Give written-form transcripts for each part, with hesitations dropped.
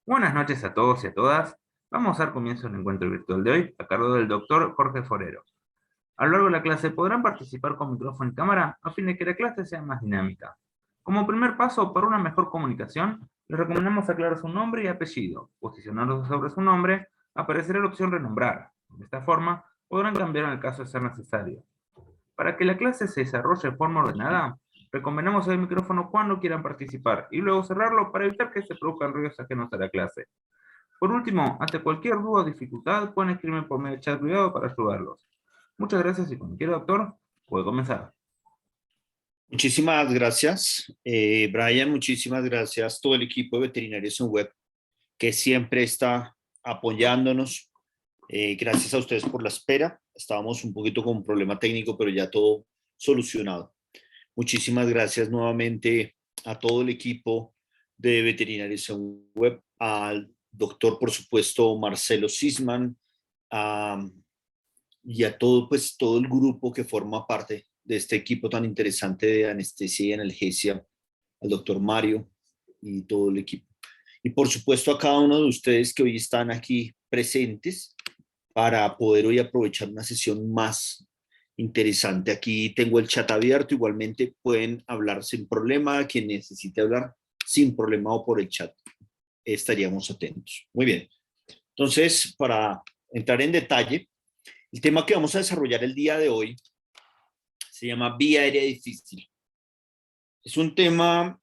Buenas noches a todos y a todas. Vamos a dar comienzo al encuentro virtual de hoy a cargo del doctor Jorge Forero. A lo largo de la clase podrán participar con micrófono y cámara a fin de que la clase sea más dinámica. Como primer paso para una mejor comunicación, les recomendamos aclarar su nombre y apellido. Posicionarlos sobre su nombre, aparecerá la opción renombrar. De esta forma, podrán cambiar en el caso de ser necesario. Para que la clase se desarrolle de forma ordenada, recomendamos el micrófono cuando quieran participar y luego cerrarlo para evitar que se produzcan ruidos ajenos a la clase. Por último, ante cualquier duda o dificultad, pueden escribirme por medio de chat privado para ayudarlos. Muchas gracias y cuando quiera, doctor, puede comenzar. Muchísimas gracias, Brian. Muchísimas gracias a todo el equipo de Veterinarios en Web que siempre está apoyándonos. Gracias a ustedes por la espera. Estábamos un poquito con un problema técnico, pero ya todo solucionado. Muchísimas gracias nuevamente a todo el equipo de Veterinarios en Web, al doctor, por supuesto, Marcelo Sisman, y a todo, pues, todo el grupo que forma parte de este equipo tan interesante de anestesia y analgesia, al doctor Mario y todo el equipo. Y por supuesto a cada uno de ustedes que hoy están aquí presentes para poder hoy aprovechar una sesión más interesante. Aquí tengo el chat abierto, igualmente pueden hablar sin problema, quien necesite hablar sin problema o por el chat. Estaríamos atentos. Muy bien. Entonces, para entrar en detalle, el tema que vamos a desarrollar el día de hoy se llama vía aérea difícil. Es un tema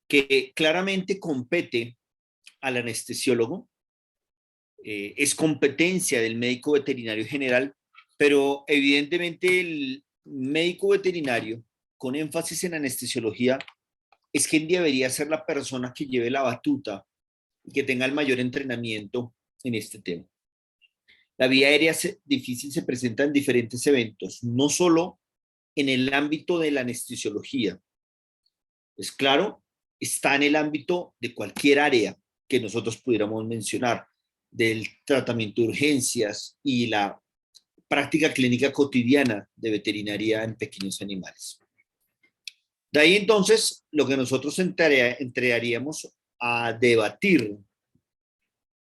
que claramente compete al anestesiólogo, es competencia del médico veterinario general, pero evidentemente el médico veterinario con énfasis en anestesiología es quien debería ser la persona que lleve la batuta y que tenga el mayor entrenamiento en este tema. La vía aérea difícil se presenta en diferentes eventos, no solo en el ámbito de la anestesiología. Es claro, está en el ámbito de cualquier área que nosotros pudiéramos mencionar, del tratamiento de urgencias y la práctica clínica cotidiana de veterinaria en pequeños animales. De ahí entonces lo que nosotros entraríamos a debatir.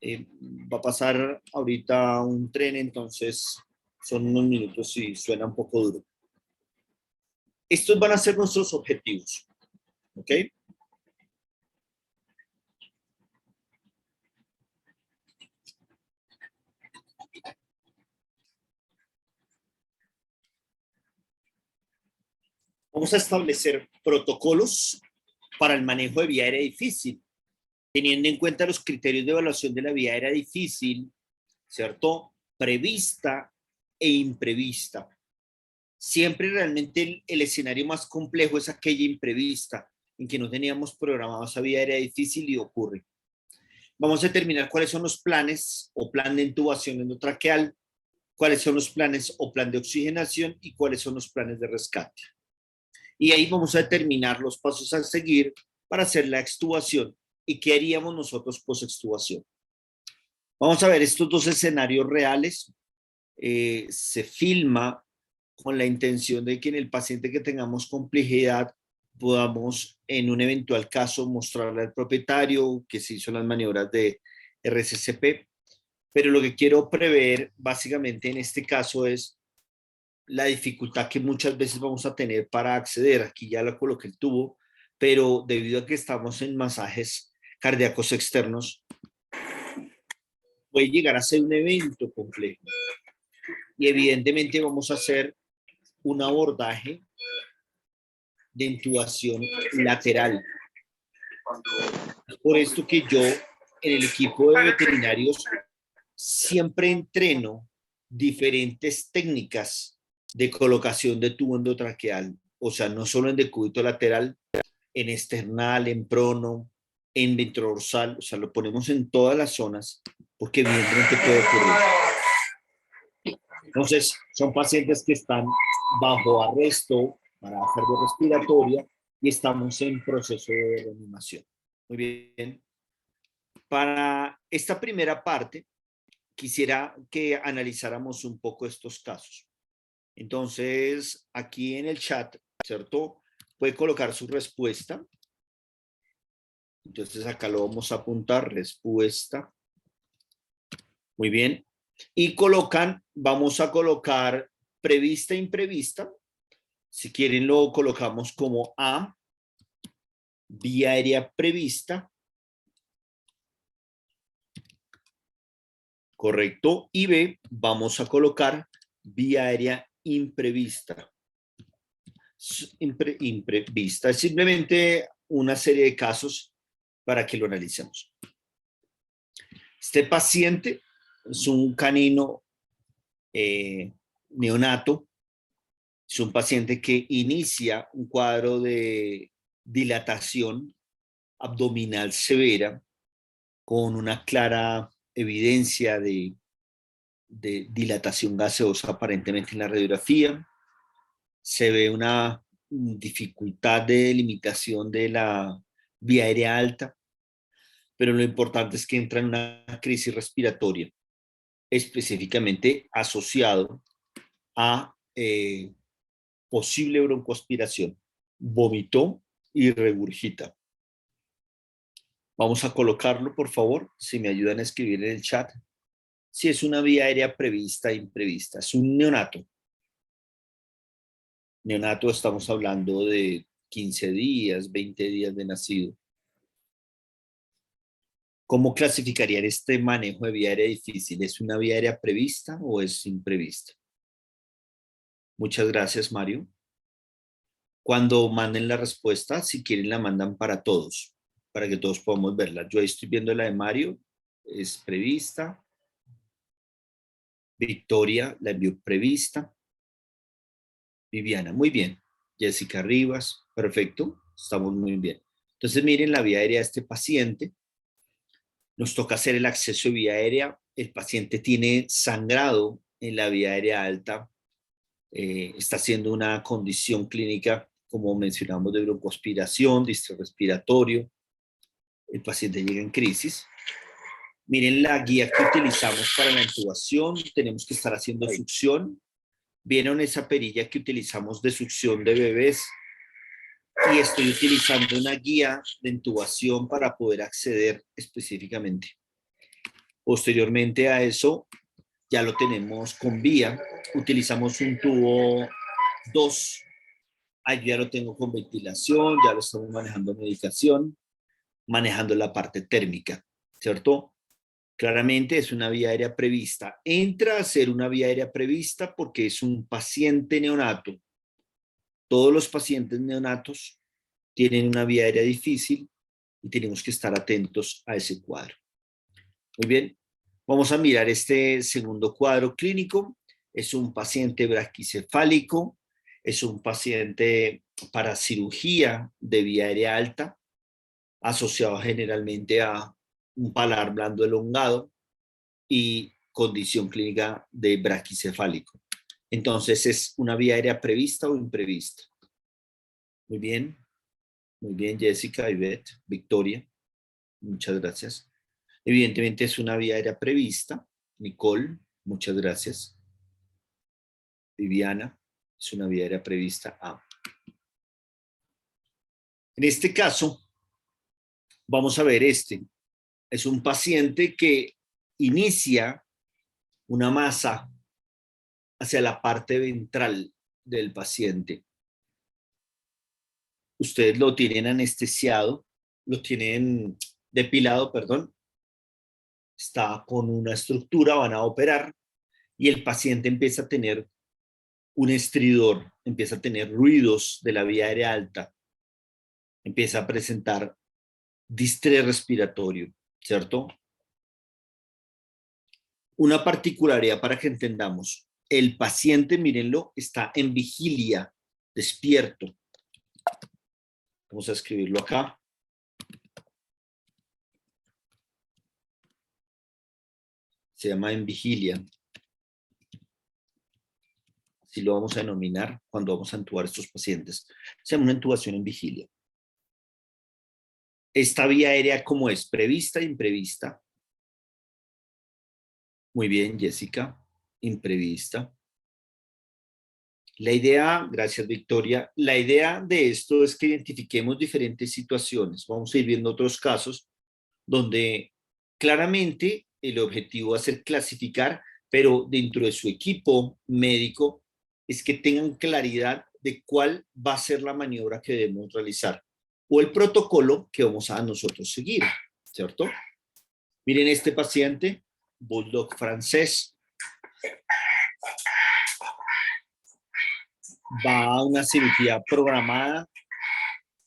Va a pasar ahorita un tren, entonces son unos minutos y suena un poco duro. Estos van a ser nuestros objetivos, ¿ok? Vamos a establecer protocolos para el manejo de vía aérea difícil, teniendo en cuenta los criterios de evaluación de la vía aérea difícil, ¿cierto? Prevista e imprevista. Siempre realmente el escenario más complejo es aquella imprevista, en que no teníamos programado esa vía aérea difícil y ocurre. Vamos a determinar cuáles son los planes o plan de intubación endotraqueal, cuáles son los planes o plan de oxigenación y cuáles son los planes de rescate. Y ahí vamos a determinar los pasos a seguir para hacer la extubación y qué haríamos nosotros post-extubación. Vamos a ver estos dos escenarios reales. Se filma con la intención de que en el paciente que tengamos complejidad podamos en un eventual caso mostrarle al propietario que se hizo las maniobras de RCCP, pero lo que quiero prever básicamente en este caso es la dificultad que muchas veces vamos a tener para acceder. Aquí ya lo coloqué el tubo, pero debido a que estamos en masajes cardíacos externos, puede llegar a ser un evento complejo. Y evidentemente vamos a hacer un abordaje de intubación lateral. Por esto que yo en el equipo de veterinarios siempre entreno diferentes técnicas de colocación de tubo endotraqueal, o sea, no solo en decúbito lateral, en esternal, en prono, en ventrodorsal, o sea, lo ponemos en todas las zonas, porque evidentemente puede ocurrir. Entonces, son pacientes que están bajo arresto para cardiorrespiratoria y estamos en proceso de reanimación. Muy bien. Para esta primera parte, quisiera que analizáramos un poco estos casos. Entonces, aquí en el chat, ¿cierto? Puede colocar su respuesta Entonces acá lo vamos a apuntar, respuesta. Muy bien. Y vamos a colocar prevista e imprevista. Si quieren lo colocamos como A, vía aérea prevista. Correcto. Y B, vamos a colocar vía aérea imprevista. Imprevista. Es simplemente una serie de casos para que lo analicemos. Este paciente es un canino neonato. Es un paciente que inicia un cuadro de dilatación abdominal severa con una clara evidencia de dilatación gaseosa aparentemente en la radiografía. Se ve una dificultad de limitación de la vía aérea alta, pero lo importante es que entra en una crisis respiratoria, específicamente asociado a posible broncoaspiración. Vomitó y regurgita. Vamos a colocarlo, por favor, si me ayudan a escribir en el chat. Si es una vía aérea prevista e imprevista. Es un neonato. Neonato, estamos hablando de 15 días, 20 días de nacido. ¿Cómo clasificarían este manejo de vía aérea difícil? ¿Es una vía aérea prevista o es imprevista? Muchas gracias, Mario. Cuando manden la respuesta, si quieren la mandan para todos, para que todos podamos verla. Yo ahí estoy viendo la de Mario, es prevista. Victoria la envió prevista. Viviana, muy bien. Jessica Rivas, perfecto, estamos muy bien. Entonces miren la vía aérea de este paciente. Nos toca hacer el acceso de vía aérea. El paciente tiene sangrado en la vía aérea alta. Está haciendo una condición clínica, como mencionamos, de broncoaspiración, distrés respiratorio. El paciente llega en crisis. Miren la guía que utilizamos para la intubación. Tenemos que estar haciendo succión. Vieron esa perilla que utilizamos de succión de bebés. Y estoy utilizando una guía de intubación para poder acceder específicamente. Posteriormente a eso, ya lo tenemos con vía. Utilizamos un tubo 2. Ahí ya lo tengo con ventilación, ya lo estamos manejando medicación, manejando la parte térmica, ¿cierto? Claramente es una vía aérea prevista. Entra a ser una vía aérea prevista porque es un paciente neonato. Todos los pacientes neonatos tienen una vía aérea difícil y tenemos que estar atentos a ese cuadro. Muy bien, vamos a mirar este segundo cuadro clínico. Es un paciente braquicefálico, es un paciente para cirugía de vía aérea alta, asociado generalmente a un paladar blando elongado y condición clínica de braquicefálico. Entonces, ¿es una vía aérea prevista o imprevista? Muy bien, Jessica, Ivette, Victoria, muchas gracias. Evidentemente es una vía aérea prevista. Nicole, muchas gracias. Viviana, es una vía aérea prevista A. En este caso, vamos a ver este. Es un paciente que inicia una masa hacia la parte ventral del paciente. Ustedes lo tienen anestesiado, lo tienen depilado, perdón. Está con una estructura, van a operar y el paciente empieza a tener un estridor, empieza a tener ruidos de la vía aérea alta, empieza a presentar distrés respiratorio, ¿cierto? Una particularidad para que entendamos, el paciente, mírenlo, está en vigilia, despierto. Vamos a escribirlo acá. Se llama en vigilia. Así lo vamos a denominar cuando vamos a intubar a estos pacientes. Se llama una intubación en vigilia. Esta vía aérea, ¿cómo es? ¿Prevista e imprevista? Muy bien, Jessica. Imprevista. La idea, gracias Victoria, la idea de esto es que identifiquemos diferentes situaciones. Vamos a ir viendo otros casos donde claramente el objetivo va a ser clasificar, pero dentro de su equipo médico es que tengan claridad de cuál va a ser la maniobra que debemos realizar o el protocolo que vamos a nosotros seguir, ¿cierto? Miren este paciente, bulldog francés, va a una cirugía programada,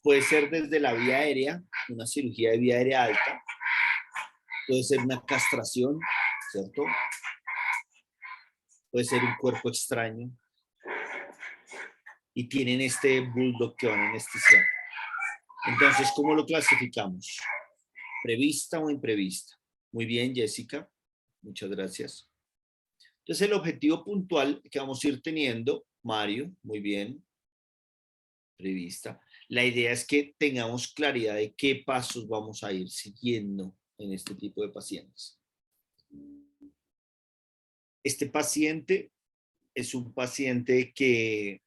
puede ser desde la vía aérea, una cirugía de vía aérea alta, puede ser una castración, ¿cierto? Puede ser un cuerpo extraño. Y tienen este bulldog que van a anestesiar. Entonces, ¿cómo lo clasificamos? ¿Prevista o imprevista? Muy bien, Jessica. Muchas gracias. Entonces, el objetivo puntual que vamos a ir teniendo, Mario, muy bien, prevista. La idea es que tengamos claridad de qué pasos vamos a ir siguiendo en este tipo de pacientes. Este paciente es un paciente que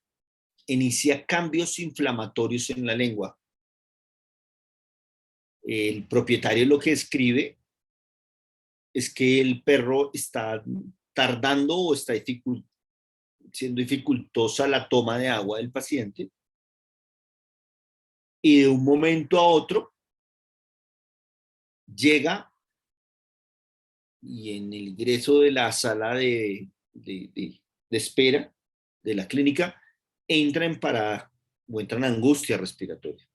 inicia cambios inflamatorios en la lengua. El propietario lo que escribe es que el perro está tardando o está siendo dificultosa la toma de agua del paciente. Y de un momento a otro llega y en el ingreso de la sala de espera de la clínica entra en parada o entra en angustia respiratoria.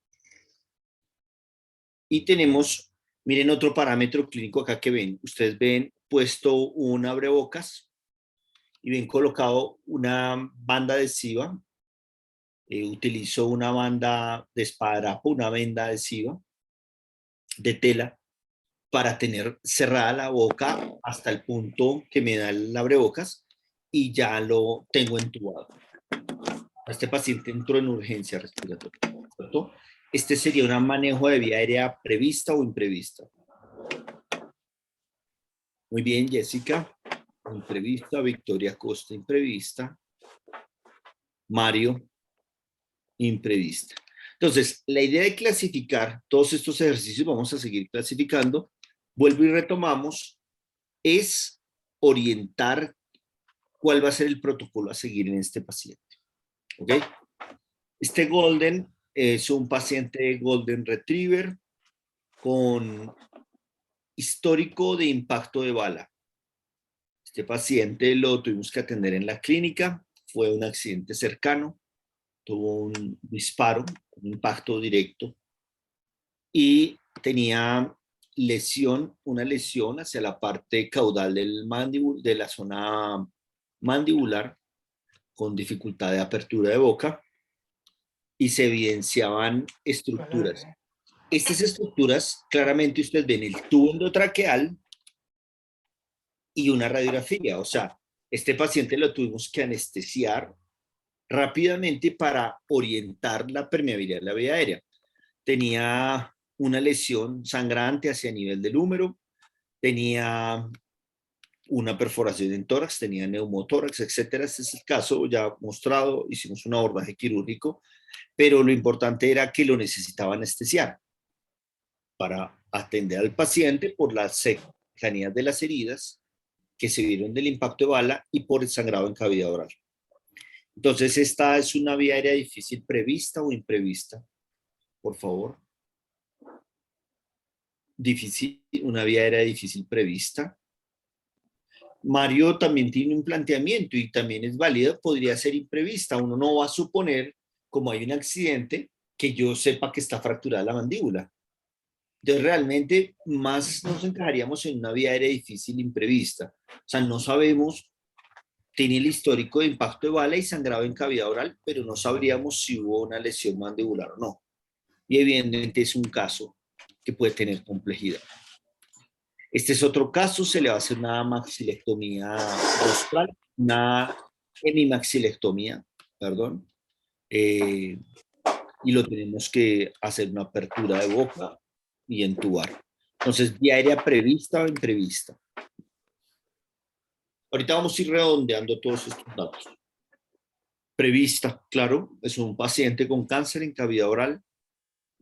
Y tenemos, miren otro parámetro clínico acá que ven. Ustedes ven puesto un abrebocas y ven colocado una banda adhesiva. Utilizo una banda de esparadrapo, una venda adhesiva de tela para tener cerrada la boca hasta el punto que me da el abrebocas y ya lo tengo entubado. Este paciente entró en urgencia respiratoria, ¿cierto? Este sería un manejo de vía aérea prevista o imprevista. Muy bien, Jessica. Imprevista. Victoria Costa, imprevista. Mario, imprevista. Entonces, la idea de clasificar todos estos ejercicios, vamos a seguir clasificando, vuelvo y retomamos, es orientar cuál va a ser el protocolo a seguir en este paciente. ¿Ok? Este Golden es un paciente Golden Retriever con histórico de impacto de bala. Este paciente lo tuvimos que atender en la clínica, fue un accidente cercano, tuvo un disparo, un impacto directo y tenía una lesión hacia la parte caudal del de la zona mandibular con dificultad de apertura de boca y se evidenciaban estructuras. Estas estructuras, claramente ustedes ven el tubo endotraqueal y una radiografía. O sea, este paciente lo tuvimos que anestesiar rápidamente para orientar la permeabilidad de la vía aérea. Tenía una lesión sangrante hacia nivel del húmero, tenía una perforación en tórax, tenía neumotórax, etcétera. Este es el caso ya mostrado, hicimos un abordaje quirúrgico, pero lo importante era que lo necesitaba anestesiar para atender al paciente por las cercanías de las heridas que se vieron del impacto de bala y por el sangrado en cavidad oral. Entonces, esta es una vía aérea difícil prevista o imprevista, por favor. Difícil, una vía aérea difícil prevista. Mario también tiene un planteamiento y también es válido, podría ser imprevista. Uno no va a suponer, como hay un accidente, que yo sepa que está fracturada la mandíbula. Entonces, realmente más nos encajaríamos en una vía aérea difícil imprevista. O sea, no sabemos, tiene el histórico de impacto de bala y sangrado en cavidad oral, pero no sabríamos si hubo una lesión mandibular o no. Y evidentemente es un caso que puede tener complejidad. Este es otro caso, se le va a hacer una maxilectomía rostral, una hemimaxilectomía, perdón, y lo tenemos que hacer una apertura de boca y entubar. Entonces, vía aérea prevista o imprevista. Ahorita vamos a ir redondeando todos estos datos. Prevista, claro, es un paciente con cáncer en cavidad oral,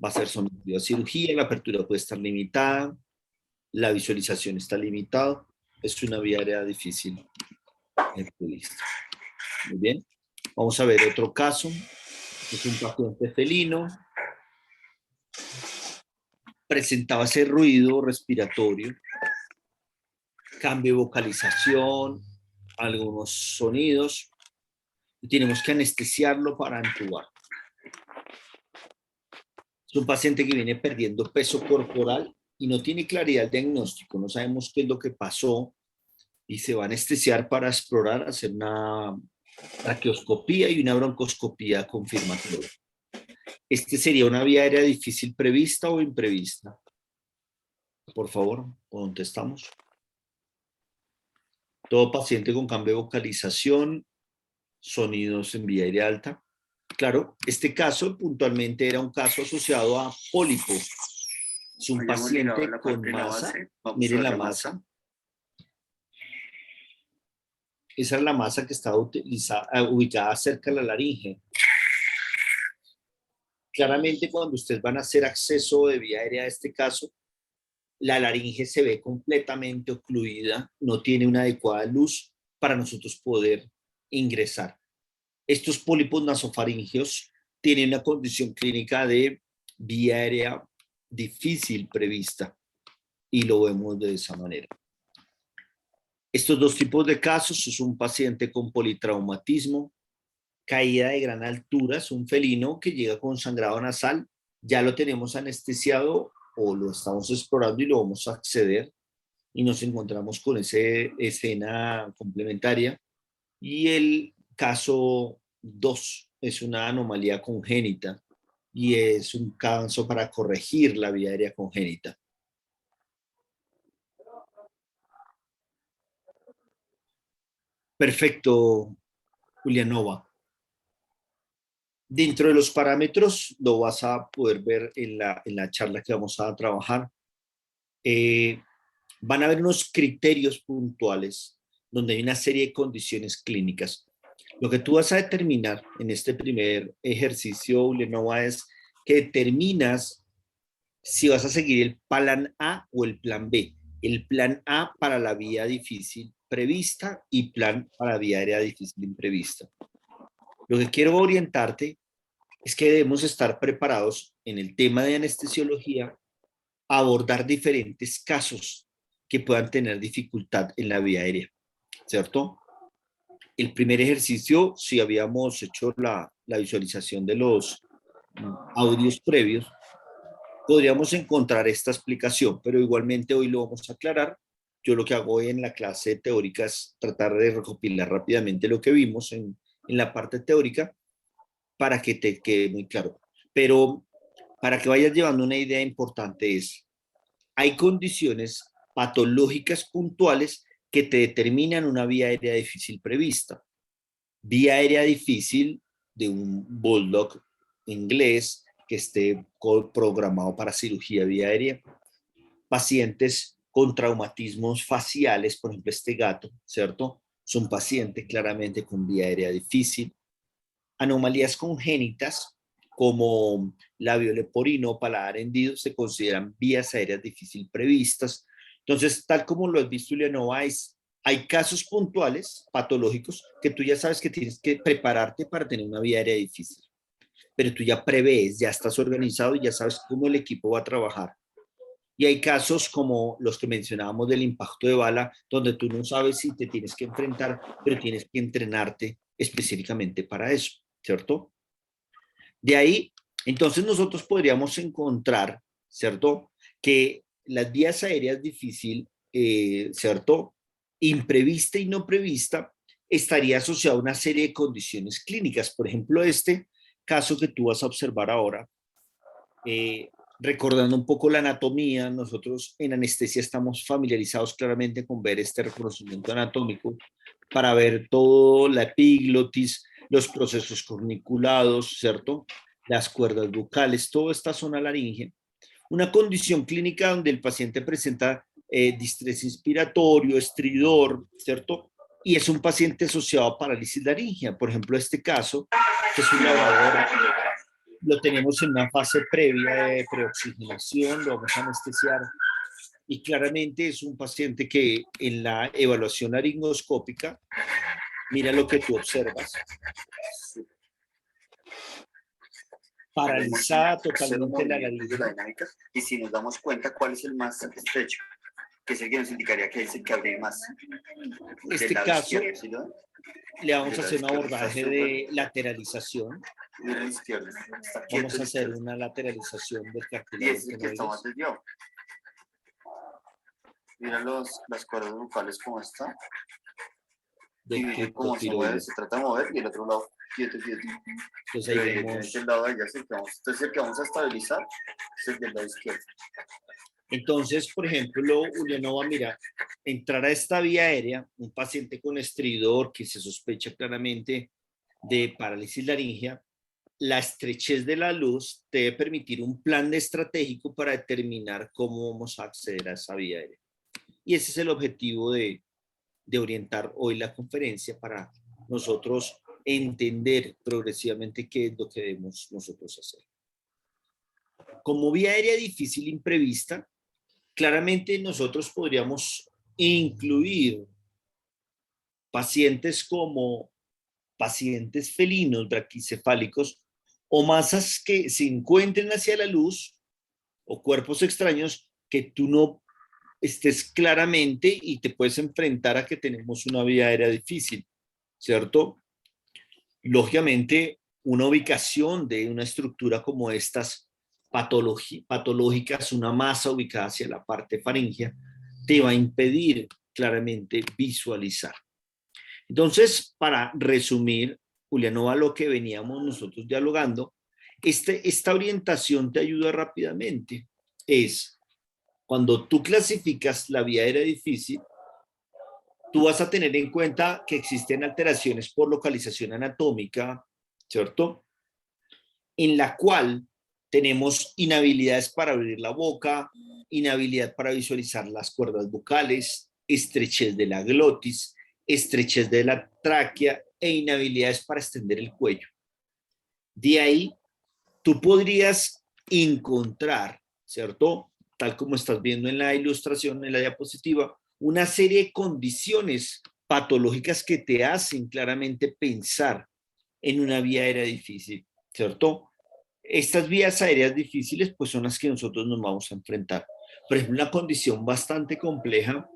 va a ser sometido a cirugía, la apertura puede estar limitada, la visualización está limitada, es una vía aérea difícil prevista. Muy bien, vamos a ver otro caso, es un paciente felino, presentaba ese ruido respiratorio, cambio de vocalización, algunos sonidos, y tenemos que anestesiarlo para intubar. Es un paciente que viene perdiendo peso corporal y no tiene claridad el diagnóstico, no sabemos qué es lo que pasó y se va a anestesiar para explorar, hacer una traqueoscopía y una broncoscopía confirmatoria. ¿Este sería una vía aérea difícil prevista o imprevista? Por favor, contestamos. Todo paciente con cambio de vocalización, sonidos en vía aérea alta. Claro, este caso puntualmente era un caso asociado a pólipo. Es un paciente con masa. Miren la masa. Esa es la masa que está ubicada cerca de la laringe. Claramente, cuando ustedes van a hacer acceso de vía aérea a este caso, la laringe se ve completamente ocluida, no tiene una adecuada luz para nosotros poder ingresar. Estos pólipos nasofaríngeos tienen una condición clínica de vía aérea difícil prevista y lo vemos de esa manera. Estos dos tipos de casos es un paciente con politraumatismo, caída de gran altura, es un felino que llega con sangrado nasal, ya lo tenemos anestesiado o lo estamos explorando y lo vamos a acceder y nos encontramos con esa escena complementaria. Y el caso 2 es una anomalía congénita y es un caso para corregir la vía aérea congénita. Perfecto, Julianova. Dentro de los parámetros, lo vas a poder ver en la charla que vamos a trabajar. Van a haber unos criterios puntuales donde hay una serie de condiciones clínicas. Lo que tú vas a determinar en este primer ejercicio, Julianova, es que determinas si vas a seguir el plan A o el plan B. El plan A para la vía difícil prevista y plan para la vía aérea difícil imprevista. Lo que quiero orientarte es que debemos estar preparados en el tema de anestesiología a abordar diferentes casos que puedan tener dificultad en la vía aérea, ¿cierto? El primer ejercicio, si habíamos hecho la visualización de los audios previos, podríamos encontrar esta explicación, pero igualmente hoy lo vamos a aclarar. Yo lo que hago en la clase teórica es tratar de recopilar rápidamente lo que vimos en la parte teórica para que te quede muy claro. Pero para que vayas llevando una idea importante es, hay condiciones patológicas puntuales que te determinan una vía aérea difícil prevista. Vía aérea difícil de un bulldog inglés que esté programado para cirugía vía aérea. Pacientes con traumatismos faciales, por ejemplo, este gato, ¿cierto? Son pacientes claramente con vía aérea difícil. Anomalías congénitas como labio leporino o paladar hendido se consideran vías aéreas difícil previstas. Entonces, tal como lo has visto, Julianova, hay casos puntuales, patológicos, que tú ya sabes que tienes que prepararte para tener una vía aérea difícil. Pero tú ya prevés, ya estás organizado y ya sabes cómo el equipo va a trabajar. Y hay casos como los que mencionábamos del impacto de bala, donde tú no sabes si te tienes que enfrentar, pero tienes que entrenarte específicamente para eso, ¿cierto? De ahí, entonces nosotros podríamos encontrar, ¿cierto? Que las vías aéreas difícil, ¿cierto? Imprevista y no prevista, estaría asociada a una serie de condiciones clínicas. Por ejemplo, este caso que tú vas a observar ahora, recordando un poco la anatomía, nosotros en anestesia estamos familiarizados claramente con ver este reconocimiento anatómico para ver todo la epiglotis, los procesos corniculados, ¿cierto? Las cuerdas bucales, toda esta zona laringe. Una condición clínica donde el paciente presenta distrés inspiratorio, estridor, ¿cierto? y es un paciente asociado a parálisis laringea. Por ejemplo, este caso, que es un lavador, lo tenemos en una fase previa de preoxigenación, lo vamos a anestesiar y claramente es un paciente que en la evaluación laringoscópica, mira lo que tú observas, paralizada totalmente la laringe. Y si nos damos cuenta cuál es el más estrecho, que es el que nos indicaría que es el que abre más. Este caso, izquierdo, ¿sí, le vamos a hacer un abordaje de lateralización. Mira la izquierda. Vamos a hacer una lateralización del Y cartílago ese es el que está más desviado. Mira las cuerdas bucales como está. del Como se mueve, se trata de mover y el otro lado quieto. Entonces ahí vemos. El lado de allá es el que entonces el que vamos a estabilizar es el del lado izquierdo. Entonces, por ejemplo, Ulianova, mira, entrar a esta vía aérea, un paciente con estridor que se sospecha claramente de parálisis laringea, la estrechez de la luz debe permitir un plan estratégico para determinar cómo vamos a acceder a esa vía aérea. Y ese es el objetivo de orientar hoy la conferencia para nosotros entender progresivamente qué es lo que debemos nosotros hacer. Como vía aérea difícil imprevista, claramente nosotros podríamos incluir pacientes como pacientes felinos braquicefálicos o masas que se encuentren hacia la luz o cuerpos extraños que tú no estés claramente y te puedes enfrentar a que tenemos una vía aérea difícil, ¿cierto? Lógicamente, una ubicación de una estructura como estas patológicas, una masa ubicada hacia la parte faríngea, te va a impedir claramente visualizar. Entonces, para resumir, Julianova, lo que veníamos nosotros dialogando, esta orientación te ayuda rápidamente. Es cuando tú clasificas la vía aérea difícil, tú vas a tener en cuenta que existen alteraciones por localización anatómica, ¿cierto? En la cual tenemos inhabilidades para abrir la boca, inhabilidad para visualizar las cuerdas vocales, estrechez de la glotis, estrechez de la tráquea e inhabilidades para extender el cuello. De ahí, tú podrías encontrar, ¿cierto? Tal como estás viendo en la ilustración, en la diapositiva, una serie de condiciones patológicas que te hacen claramente pensar en una vía aérea difícil, ¿cierto? Estas vías aéreas difíciles pues son las que nosotros nos vamos a enfrentar. Por ejemplo, una condición bastante compleja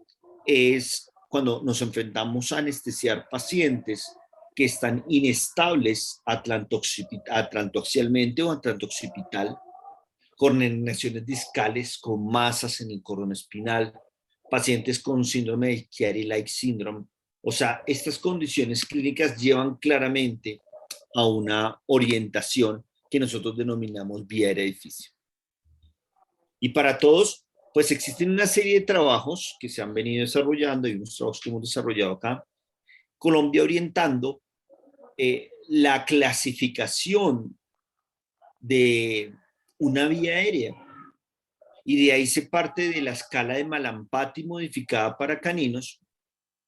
es cuando nos enfrentamos a anestesiar pacientes que están inestables atlantoaxialmente o atlantooccipital, con herniaciones discales, con masas en el cordón espinal, pacientes con síndrome de Chiari-like syndrome. O sea, estas condiciones clínicas llevan claramente a una orientación que nosotros denominamos vía aérea difícil. Y para todos, pues existen una serie de trabajos que se han venido desarrollando y unos trabajos que hemos desarrollado acá. Colombia orientando la clasificación de una vía aérea. Y de ahí se parte de la escala de Malampati modificada para caninos,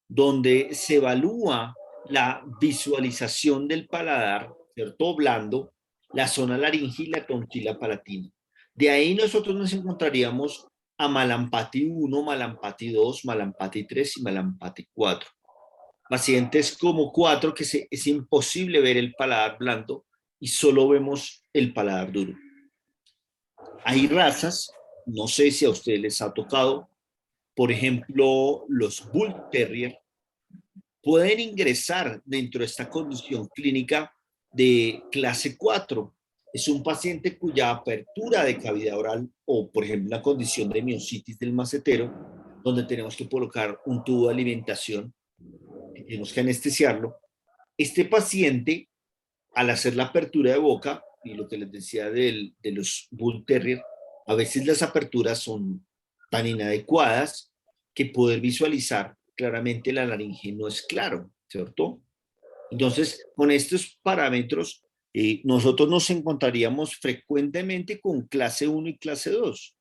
donde se evalúa la visualización del paladar, ¿cierto? Blando, la zona laringil y la tontila palatina. De ahí nosotros nos encontraríamos a Malampati 1, Malampati 2, Malampati 3 y Malampati 4. Pacientes como 4 que es imposible ver el paladar blando y solo vemos el paladar duro. Hay razas, no sé si a ustedes les ha tocado, por ejemplo, los Bull Terrier, pueden ingresar dentro de esta condición clínica de clase 4. Es un paciente cuya apertura de cavidad oral o, por ejemplo, la condición de miositis del macetero, donde tenemos que colocar un tubo de alimentación, tenemos que anestesiarlo. Este paciente, al hacer la apertura de boca, y lo que les decía de los Bull Terrier, a veces las aperturas son tan inadecuadas que poder visualizar claramente la laringe no es claro, ¿cierto? Entonces, con estos parámetros, nosotros nos encontraríamos frecuentemente con clase 1 y clase 2,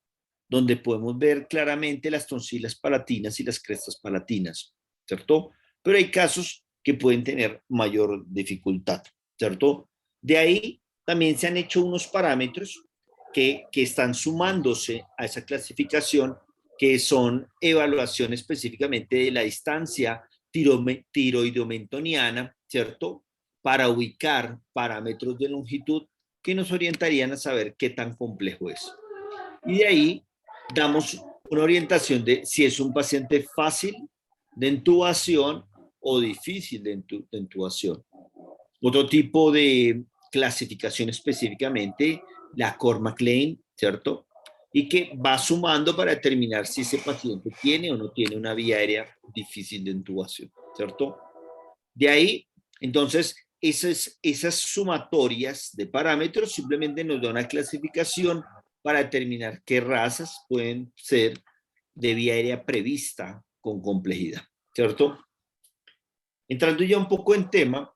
donde podemos ver claramente las tonsilas palatinas y las crestas palatinas, ¿cierto? pero hay casos que pueden tener mayor dificultad, ¿cierto? De ahí también se han hecho unos parámetros que están sumándose a esa clasificación, que son evaluación específicamente de la distancia tiroidomentoniana, ¿cierto? Para ubicar parámetros de longitud que nos orientarían a saber qué tan complejo es. Y de ahí damos una orientación de si es un paciente fácil de intubación o difícil de intubación. Otro tipo de clasificación específicamente, la Corr-McLean, ¿cierto? Y que va sumando para determinar si ese paciente tiene o no tiene una vía aérea difícil de intubación, ¿cierto? De ahí, entonces, esas sumatorias de parámetros simplemente nos da una clasificación para determinar qué razas pueden ser de vía aérea prevista con complejidad, ¿cierto? Entrando ya un poco en tema,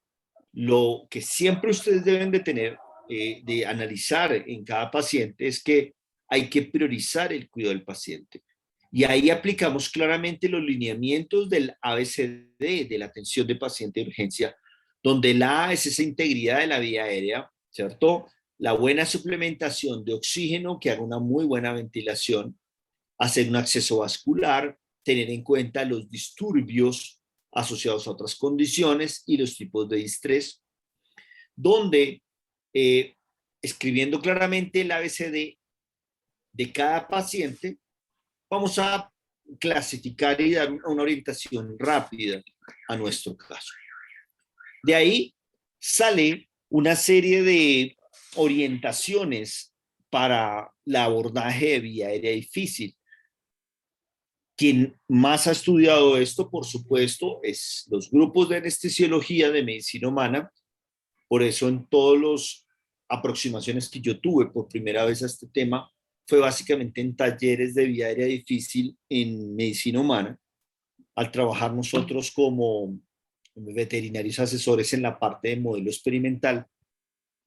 lo que siempre ustedes deben de tener, de analizar en cada paciente, es que hay que priorizar el cuidado del paciente. Y ahí aplicamos claramente los lineamientos del ABCD, de la atención de paciente de urgencia, donde la A es esa integridad de la vía aérea, ¿cierto? La buena suplementación de oxígeno, que haga una muy buena ventilación, hacer un acceso vascular, tener en cuenta los disturbios asociados a otras condiciones y los tipos de distrés, donde escribiendo claramente el ABCD de cada paciente, vamos a clasificar y dar una orientación rápida a nuestro caso. De ahí sale una serie de orientaciones para el abordaje de vía aérea difícil. Quien más ha estudiado esto, por supuesto, es los grupos de anestesiología de medicina humana. Por eso en todas las aproximaciones que yo tuve por primera vez a este tema, fue básicamente en talleres de vía aérea difícil en medicina humana. Al trabajar nosotros como veterinarios asesores en la parte de modelo experimental,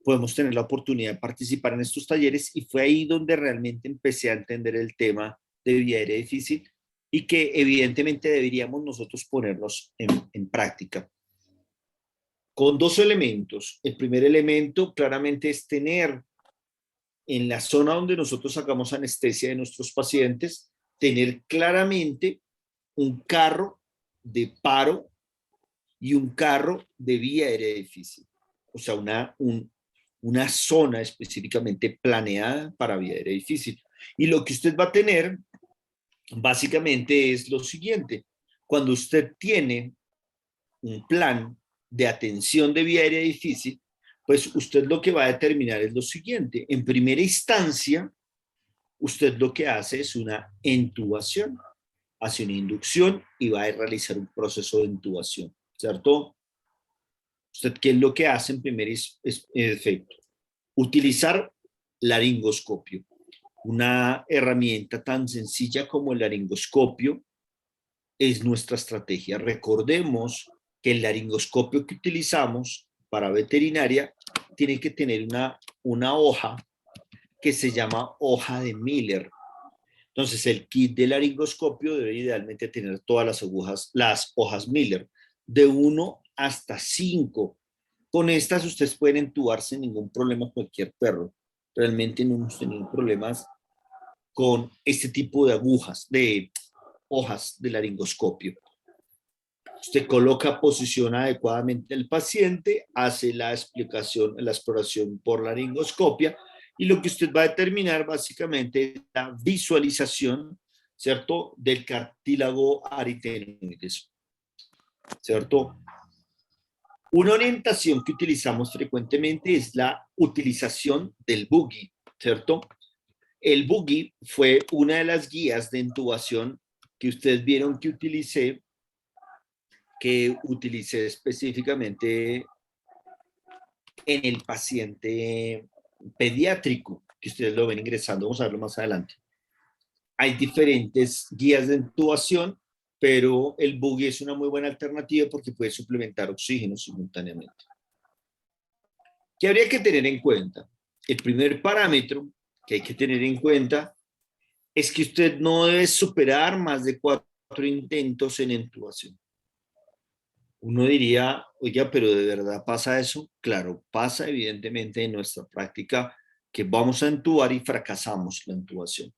podemos tener la oportunidad de participar en estos talleres y fue ahí donde realmente empecé a entender el tema de vía aérea difícil y que evidentemente deberíamos nosotros ponerlos en práctica. Con dos elementos. El primer elemento claramente es tener en la zona donde nosotros sacamos anestesia de nuestros pacientes, tener claramente un carro de paro y un carro de vía aérea difícil. O sea, una zona específicamente planeada para vía aérea difícil. Y lo que usted va a tener básicamente es lo siguiente. Cuando usted tiene un plan de atención de vía aérea difícil, pues usted lo que va a determinar es lo siguiente. En primera instancia, usted lo que hace es una intubación, hace una inducción y va a realizar un proceso de intubación, ¿cierto? ¿Usted qué es lo que hace en primer efecto? Utilizar laringoscopio. Una herramienta tan sencilla como el laringoscopio es nuestra estrategia. Recordemos que el laringoscopio que utilizamos para veterinaria tiene que tener una hoja que se llama hoja de Miller. Entonces, el kit de laringoscopio debe idealmente tener todas las hojas Miller, de 1 hasta 5. Con estas ustedes pueden entubar sin ningún problema cualquier perro. Realmente no hemos tenido problemas con este tipo de agujas, de hojas de laringoscopio. Usted coloca, posiciona adecuadamente el paciente, hace la exploración por laringoscopia y lo que usted va a determinar básicamente es la visualización, ¿cierto?, del cartílago aritenoides, ¿cierto? Una orientación que utilizamos frecuentemente es la utilización del boogie, ¿cierto? El boogie fue una de las guías de intubación que ustedes vieron que utilicé específicamente en el paciente pediátrico, que ustedes lo ven ingresando, vamos a verlo más adelante. Hay diferentes guías de intubación, pero el boogie es una muy buena alternativa porque puede suplementar oxígeno simultáneamente. ¿Qué habría que tener en cuenta? El primer parámetro que hay que tener en cuenta es que usted no debe superar más de 4 intentos en intubación. Uno diría, oiga, pero ¿de verdad pasa eso? Claro, pasa evidentemente en nuestra práctica que vamos a intubar y fracasamos la intubación.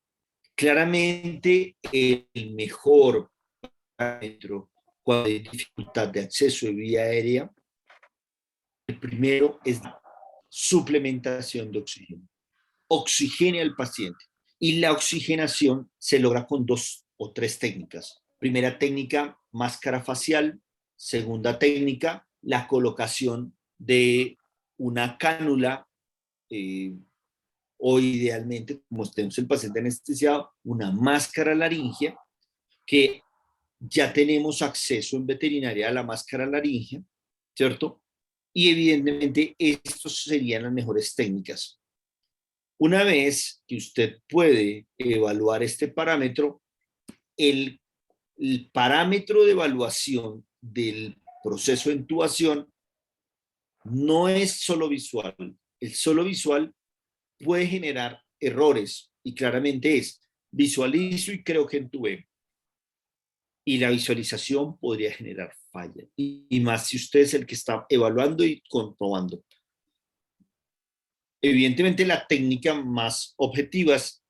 Claramente el mejor parámetro cuando hay dificultad de acceso de vía aérea, el primero es la suplementación de oxígeno. Oxigene al paciente. Y la oxigenación se logra con 2 o 3 técnicas. Primera técnica, máscara facial. Segunda técnica, la colocación de una cánula o idealmente, como tenemos el paciente anestesiado, una máscara laringea, que ya tenemos acceso en veterinaria a la máscara laringea, ¿cierto? Y evidentemente estas serían las mejores técnicas. Una vez que usted puede evaluar este parámetro, el parámetro de evaluación del proceso de intubación no es solo visual. El solo visual puede generar errores y claramente es visualizo y creo que intubé. Y la visualización podría generar falla. Y más si usted es el que está evaluando y comprobando. Evidentemente la técnica más objetiva es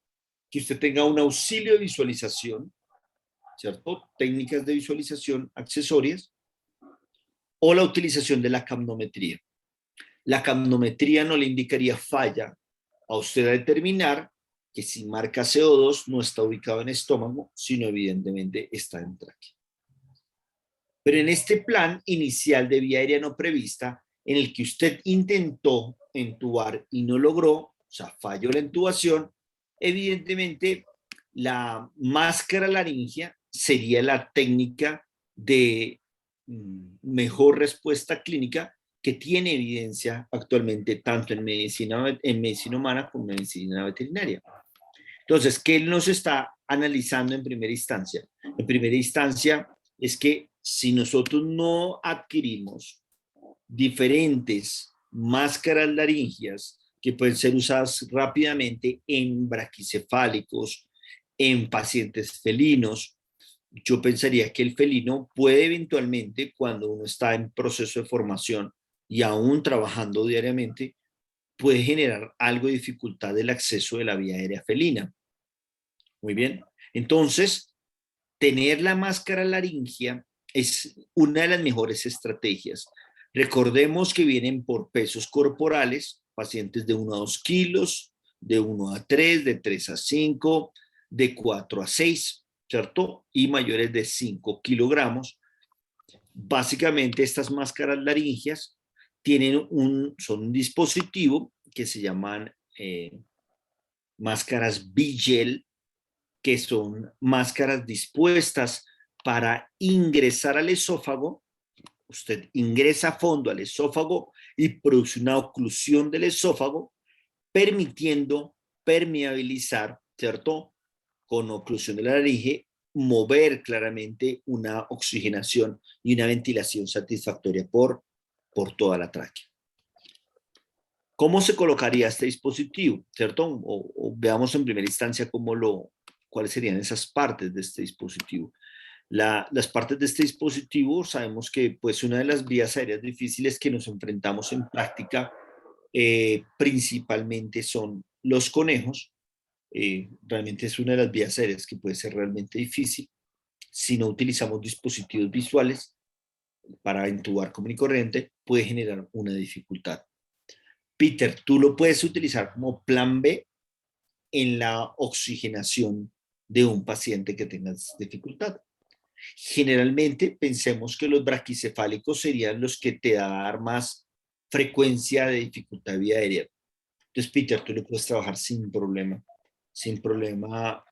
que usted tenga un auxilio de visualización, ¿cierto? Técnicas de visualización accesorias o la utilización de la capnometría. La capnometría no le indicaría falla a usted a determinar que si marca CO2 no está ubicado en estómago, sino evidentemente está en tráquea. Pero en este plan inicial de vía aérea no prevista, en el que usted intentó intubar y no logró, o sea, falló la intubación, evidentemente la máscara laringea sería la técnica de mejor respuesta clínica que tiene evidencia actualmente tanto en medicina humana como en medicina veterinaria. Entonces, ¿qué nos está analizando en primera instancia? En primera instancia es que si nosotros no adquirimos diferentes máscaras laringeas que pueden ser usadas rápidamente en braquicefálicos, en pacientes felinos, yo pensaría que el felino puede eventualmente, cuando uno está en proceso de formación y aún trabajando diariamente, puede generar algo de dificultad del acceso de la vía aérea felina. Muy bien. Entonces, tener la máscara laringea es una de las mejores estrategias. Recordemos que vienen por pesos corporales, pacientes de 1 a 2 kilos, de 1 a 3, de 3 a 5, de 4 a 6, ¿cierto? Y mayores de 5 kilogramos. Básicamente estas máscaras laringeas son un dispositivo que se llaman máscaras Bigel, que son máscaras dispuestas para ingresar al esófago. Usted ingresa a fondo al esófago y produce una oclusión del esófago, permitiendo permeabilizar, ¿cierto? Con oclusión de la laringe, mover claramente una oxigenación y una ventilación satisfactoria por toda la tráquea. ¿Cómo se colocaría este dispositivo? ¿Cierto? O veamos en primera instancia cuáles serían esas partes de este dispositivo. Las partes de este dispositivo, sabemos que pues una de las vías aéreas difíciles que nos enfrentamos en práctica principalmente son los conejos. Realmente es una de las vías aéreas que puede ser realmente difícil si no utilizamos dispositivos visuales para intubar común y corriente, puede generar una dificultad. Peter, tú lo puedes utilizar como plan B en la oxigenación de un paciente que tenga dificultad. Generalmente pensemos que los braquicefálicos serían los que te dan más frecuencia de dificultad de vía aérea. Entonces, Peter, tú lo puedes trabajar sin problema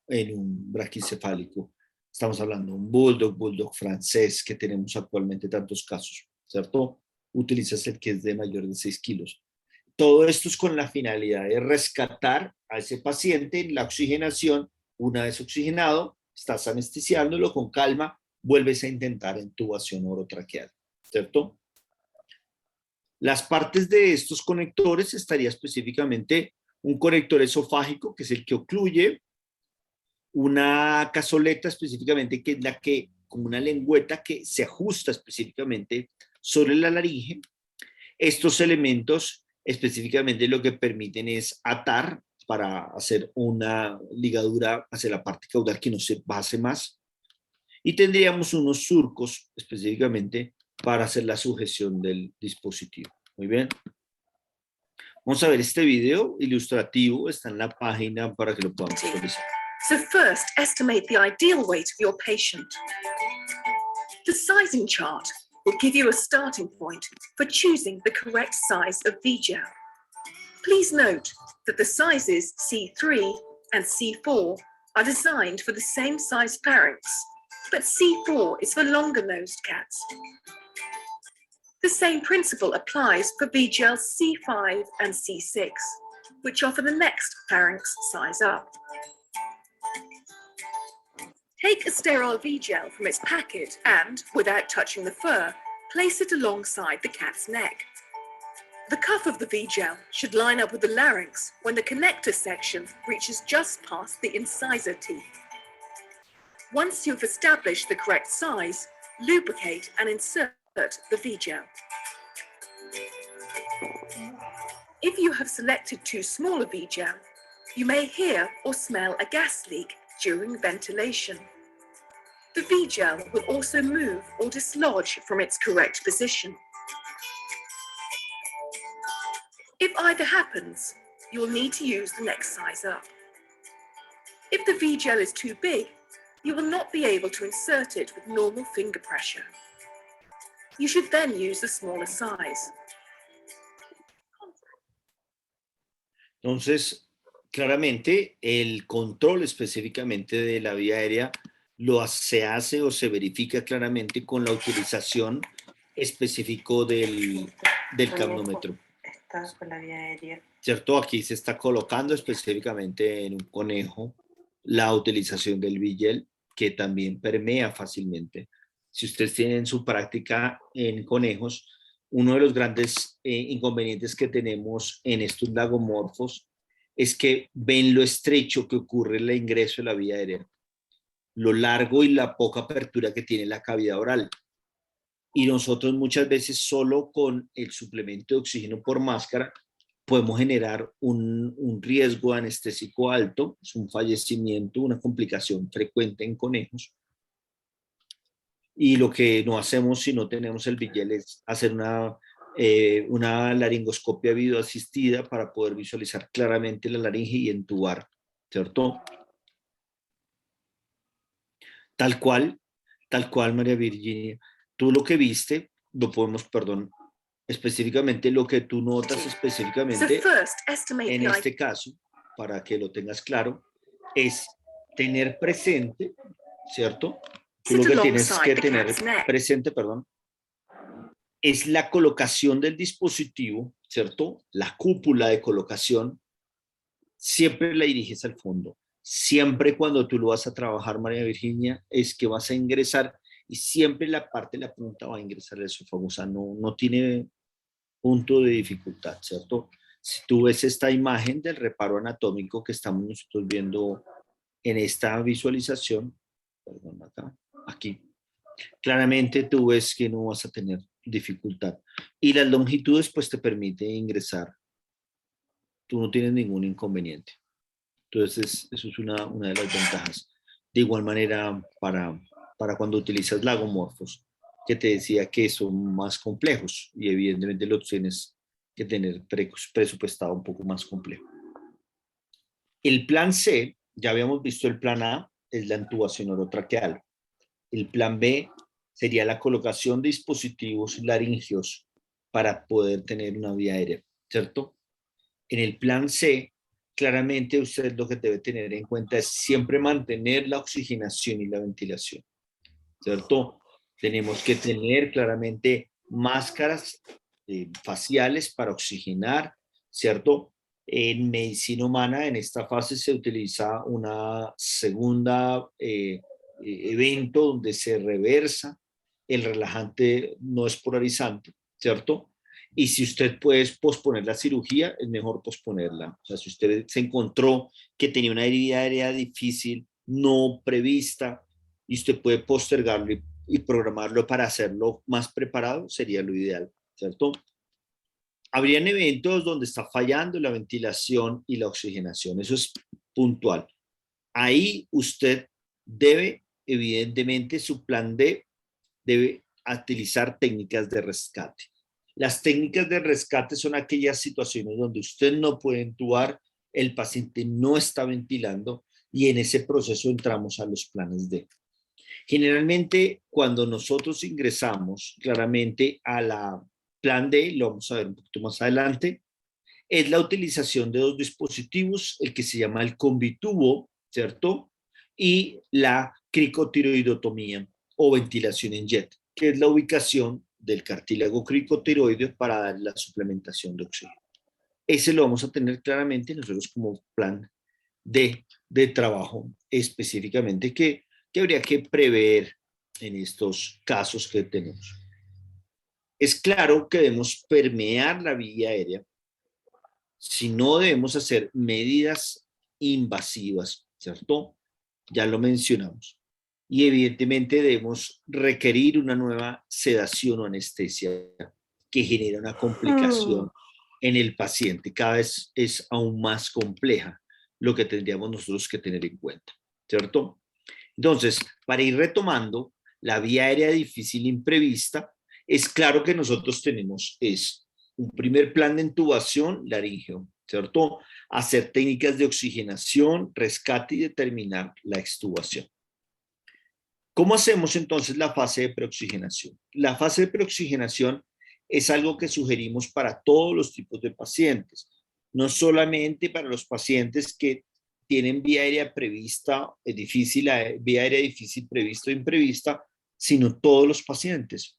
en un braquicefálico. Estamos hablando de un bulldog francés, que tenemos actualmente tantos casos, ¿cierto? Utilizas el que es de mayor de 6 kilos. Todo esto es con la finalidad de rescatar a ese paciente en la oxigenación. Una vez oxigenado, estás anestesiándolo con calma, vuelves a intentar intubación orotraqueal, ¿cierto? Las partes de estos conectores estaría específicamente un conector esofágico, que es el que ocluye, una cazoleta específicamente, que es la que como una lengüeta que se ajusta específicamente sobre la laringe. Estos elementos específicamente lo que permiten es atar para hacer una ligadura hacia la parte caudal que no se base más. Y tendríamos unos surcos específicamente para hacer la sujeción del dispositivo. Muy bien. Vamos a ver este video ilustrativo, está en la página para que lo podamos visualizar. So first, estimate the ideal weight of your patient. The sizing chart will give you a starting point for choosing the correct size of V-gel. Please note that the sizes C3 and C4 are designed for the same size pharynx, but C4 is for longer-nosed cats. The same principle applies for V-gel C5 and C6, which offer the next pharynx size up. Take a sterile V-gel from its packet and, without touching the fur, place it alongside the cat's neck. The cuff of the V-gel should line up with the larynx when the connector section reaches just past the incisor teeth. Once you've established the correct size, lubricate and insert the V-gel. If you have selected too small a V-gel, you may hear or smell a gas leak during ventilation. The V-gel will also move or dislodge from its correct position. If either happens, you will need to use the next size up. If the V-gel is too big, you will not be able to insert it with normal finger pressure. You should then use the smaller size. Entonces, claramente, el control específicamente de la vía aérea se hace o se verifica claramente con la utilización específico del capnómetro. Está con la vía aérea. ¿Cierto? Aquí se está colocando específicamente en un conejo la utilización del V-gel, que también permea fácilmente. Si ustedes tienen su práctica en conejos, uno de los grandes inconvenientes que tenemos en estos lagomorfos es que ven lo estrecho que ocurre el ingreso de la vía aérea, lo largo y la poca apertura que tiene la cavidad oral. Y nosotros muchas veces solo con el suplemento de oxígeno por máscara podemos generar un riesgo anestésico alto, es un fallecimiento, una complicación frecuente en conejos. Y lo que no hacemos si no tenemos el V-gel es hacer una laringoscopia videoasistida para poder visualizar claramente la laringe y entubar, ¿cierto? Tal cual, María Virginia. Tú lo que viste, específicamente lo que tú notas específicamente en este caso, para que lo tengas claro, es tener presente, ¿cierto? Tú lo que tienes que tener presente, es la colocación del dispositivo, ¿cierto? La cúpula de colocación, siempre la diriges al fondo. Siempre cuando tú lo vas a trabajar, María Virginia, es que vas a ingresar y siempre la parte de la punta va a ingresar al esófago, o sea, no tiene punto de dificultad, ¿cierto? Si tú ves esta imagen del reparo anatómico que estamos nosotros viendo en esta visualización, perdón, aquí, claramente tú ves que no vas a tener dificultad. Y las longitudes pues te permite ingresar. Tú no tienes ningún inconveniente. Entonces, eso es una de las ventajas. De igual manera, para cuando utilizas lagomorfos, que te decía que son más complejos y evidentemente lo tienes que tener presupuestado un poco más complejo. El plan C, ya habíamos visto el plan A, es la intubación orotraqueal. El plan B sería la colocación de dispositivos laringeos para poder tener una vía aérea, ¿cierto? En el plan C, claramente usted lo que debe tener en cuenta es siempre mantener la oxigenación y la ventilación, ¿cierto? Tenemos que tener claramente máscaras faciales para oxigenar, ¿cierto? En medicina humana, en esta fase se utiliza una segunda evento donde se reversa el relajante no es polarizante, ¿cierto? Y si usted puede posponer la cirugía, es mejor posponerla. O sea, si usted se encontró que tenía una herida aérea difícil, no prevista, y usted puede postergarlo y programarlo para hacerlo más preparado, sería lo ideal, ¿cierto? Habrían eventos donde está fallando la ventilación y la oxigenación, eso es puntual. Ahí usted debe, evidentemente, su plan D debe utilizar técnicas de rescate. Las técnicas de rescate son aquellas situaciones donde usted no puede intubar, el paciente no está ventilando y en ese proceso entramos a los planes D. Generalmente, cuando nosotros ingresamos claramente a la plan D, lo vamos a ver un poquito más adelante, es la utilización de dos dispositivos, el que se llama el combitubo, ¿cierto? Y la cricotiroidotomía o ventilación en jet, que es la ubicación del cartílago cricotiroideo para dar la suplementación de oxígeno. Ese lo vamos a tener claramente nosotros como plan de trabajo específicamente que habría que prever en estos casos que tenemos. Es claro que debemos permear la vía aérea, si no debemos hacer medidas invasivas, ¿cierto? Ya lo mencionamos. Y evidentemente debemos requerir una nueva sedación o anestesia que genera una complicación en el paciente. Cada vez es aún más compleja lo que tendríamos nosotros que tener en cuenta, ¿cierto? Entonces, para ir retomando, la vía aérea difícil imprevista, es claro que nosotros tenemos un primer plan de intubación laríngeo, ¿cierto? Hacer técnicas de oxigenación, rescate y determinar la extubación. ¿Cómo hacemos entonces la fase de preoxigenación? La fase de preoxigenación es algo que sugerimos para todos los tipos de pacientes, no solamente para los pacientes que tienen vía aérea prevista, vía aérea difícil prevista o imprevista, sino todos los pacientes.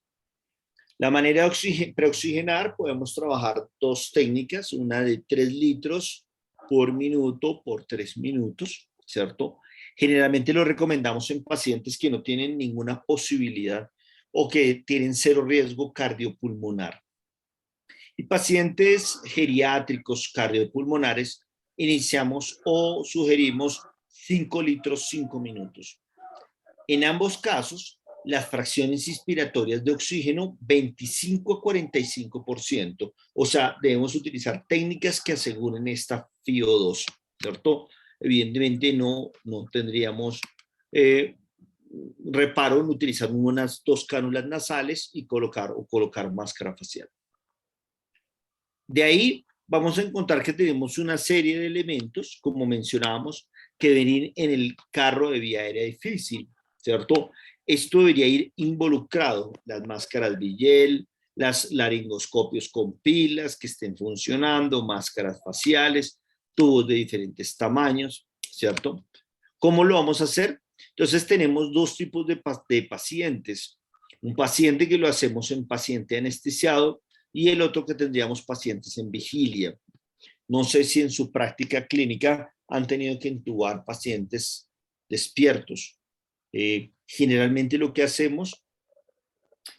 La manera de preoxigenar, podemos trabajar dos técnicas, una de 3 litros por minuto por 3 minutos, ¿cierto? Generalmente lo recomendamos en pacientes que no tienen ninguna posibilidad o que tienen 0 riesgo cardiopulmonar. Y pacientes geriátricos cardiopulmonares, iniciamos o sugerimos 5 litros 5 minutos. En ambos casos, las fracciones inspiratorias de oxígeno 25 a 45%, o sea, debemos utilizar técnicas que aseguren esta FiO2, ¿cierto? Evidentemente no tendríamos reparo en utilizar unas 2 cánulas nasales y colocar máscara facial. De ahí vamos a encontrar que tenemos una serie de elementos, como mencionábamos, que deben ir en el carro de vía aérea difícil, ¿cierto? Esto debería ir involucrado, las máscaras Bigel, las laringoscopios con pilas que estén funcionando, máscaras faciales, tubos de diferentes tamaños, ¿cierto? ¿Cómo lo vamos a hacer? Entonces tenemos dos tipos de pacientes. Un paciente que lo hacemos en paciente anestesiado y el otro que tendríamos pacientes en vigilia. No sé si en su práctica clínica han tenido que intubar pacientes despiertos. Generalmente lo que hacemos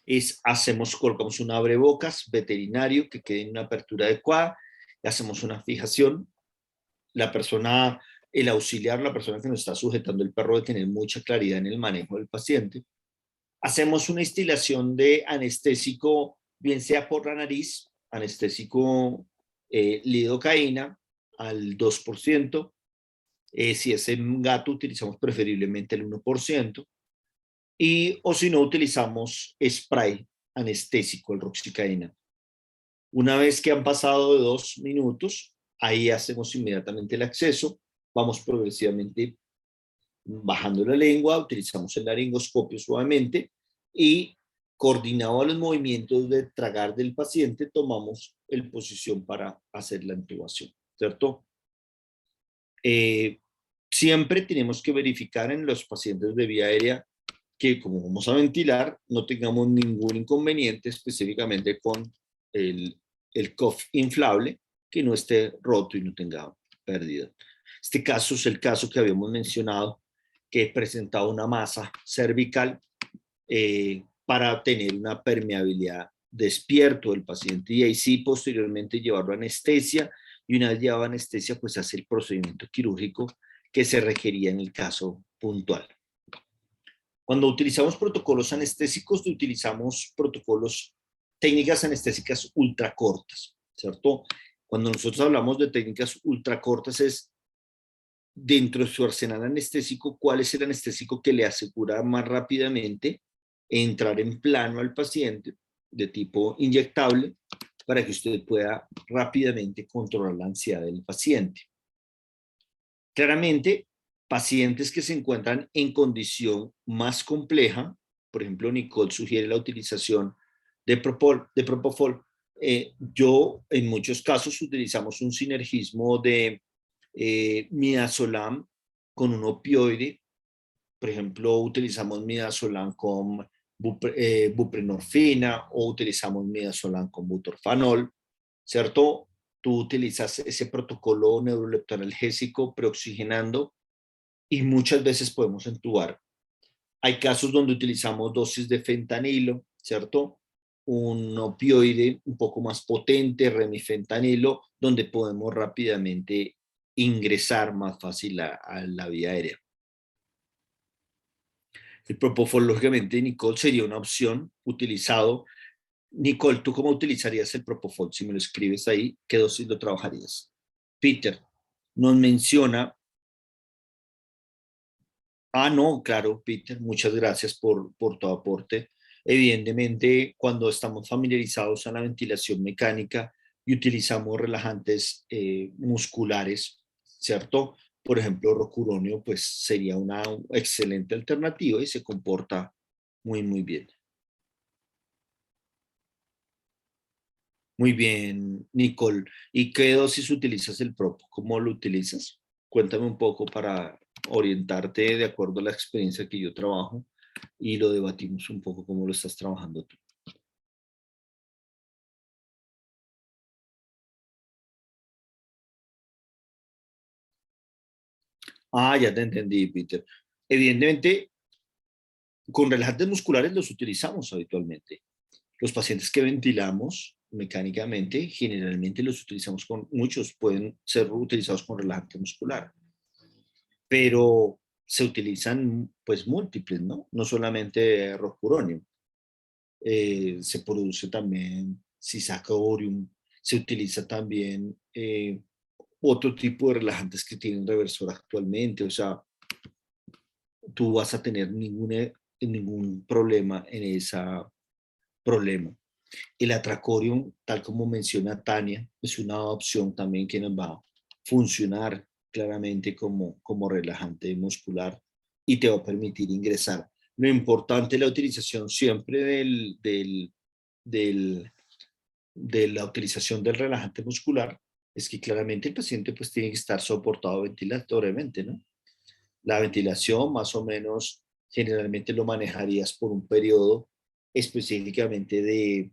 es colocamos un abrebocas veterinario que quede en una apertura adecuada, hacemos una fijación. La persona, el auxiliar, la persona que nos está sujetando el perro debe tener mucha claridad en el manejo del paciente. Hacemos una instilación de anestésico, bien sea por la nariz, anestésico lidocaína al 2%. Si es en gato, utilizamos preferiblemente el 1%. O si no, utilizamos spray anestésico, el roxicaína. Una vez que han pasado de 2 minutos, ahí hacemos inmediatamente el acceso. Vamos progresivamente bajando la lengua, utilizamos el laringoscopio suavemente y coordinado a los movimientos de tragar del paciente, tomamos el posición para hacer la intubación, ¿cierto? Siempre tenemos que verificar en los pacientes de vía aérea que, como vamos a ventilar, no tengamos ningún inconveniente específicamente con el cuff inflable, que no esté roto y no tenga pérdida. Este caso es el caso que habíamos mencionado, que presentaba una masa cervical para tener una permeabilidad despierto del paciente y ahí sí posteriormente llevarlo a anestesia y una vez llevado a anestesia pues hacer el procedimiento quirúrgico que se requería en el caso puntual. Cuando utilizamos protocolos anestésicos, utilizamos técnicas anestésicas ultracortas, ¿cierto? Cuando nosotros hablamos de técnicas ultracortas es dentro de su arsenal anestésico, cuál es el anestésico que le asegura más rápidamente entrar en plano al paciente de tipo inyectable para que usted pueda rápidamente controlar la ansiedad del paciente. Claramente, pacientes que se encuentran en condición más compleja, por ejemplo, Nicole sugiere la utilización de Propofol. Yo, en muchos casos, utilizamos un sinergismo de midazolam con un opioide. Por ejemplo, utilizamos midazolam con buprenorfina o utilizamos midazolam con butorfanol, ¿cierto? Tú utilizas ese protocolo neuroleptoanalgésico preoxigenando y muchas veces podemos entubar. Hay casos donde utilizamos dosis de fentanilo, ¿cierto? Un opioide un poco más potente, remifentanilo, donde podemos rápidamente ingresar más fácil a la vía aérea. El propofol, lógicamente, Nicole, sería una opción utilizado. Nicole, ¿tú cómo utilizarías el propofol? Si me lo escribes ahí, ¿qué dosis lo trabajarías? Peter nos menciona. No, claro, Peter, muchas gracias por tu aporte. Evidentemente, cuando estamos familiarizados a la ventilación mecánica y utilizamos relajantes musculares, ¿cierto? Por ejemplo, rocuronio, pues sería una excelente alternativa y se comporta muy, muy bien. Muy bien, Nicole. ¿Y qué dosis utilizas el propo? ¿Cómo lo utilizas? Cuéntame un poco para orientarte de acuerdo a la experiencia que yo trabajo y lo debatimos un poco cómo lo estás trabajando tú. Ya te entendí, Peter. Evidentemente, con relajantes musculares los utilizamos habitualmente. Los pacientes que ventilamos mecánicamente, generalmente los utilizamos muchos pueden ser utilizados con relajante muscular, pero se utilizan pues múltiples, ¿no? No solamente rocuronium. Se produce también cisacoorium, se utiliza también otro tipo de relajantes que tienen reversor actualmente, o sea, tú vas a tener ningún problema en ese problema. El atracorium, tal como menciona Tania, es una opción también que nos va a funcionar claramente como relajante muscular y te va a permitir ingresar. Lo importante es la utilización siempre de la utilización del relajante muscular es que claramente el paciente pues tiene que estar soportado ventilatoriamente, ¿no? La ventilación más o menos generalmente lo manejarías por un periodo específicamente de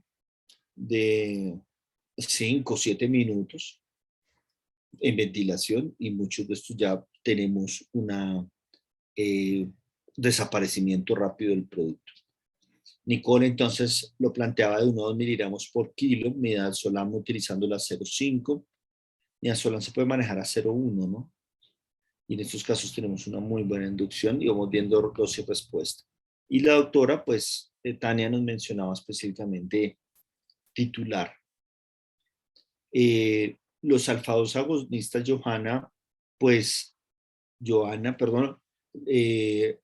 5 o 7 minutos en ventilación y muchos de estos ya tenemos un desaparecimiento rápido del producto. Nicole entonces lo planteaba de 1 a 2 miligramos por kilo, midazolam utilizando la 0,5, midazolam se puede manejar a 0,1, ¿no? Y en estos casos tenemos una muy buena inducción y vamos viendo dosis y respuesta. Y la doctora, pues, Tania nos mencionaba específicamente titular. Los alfa-2 agonistas Johanna, perdón,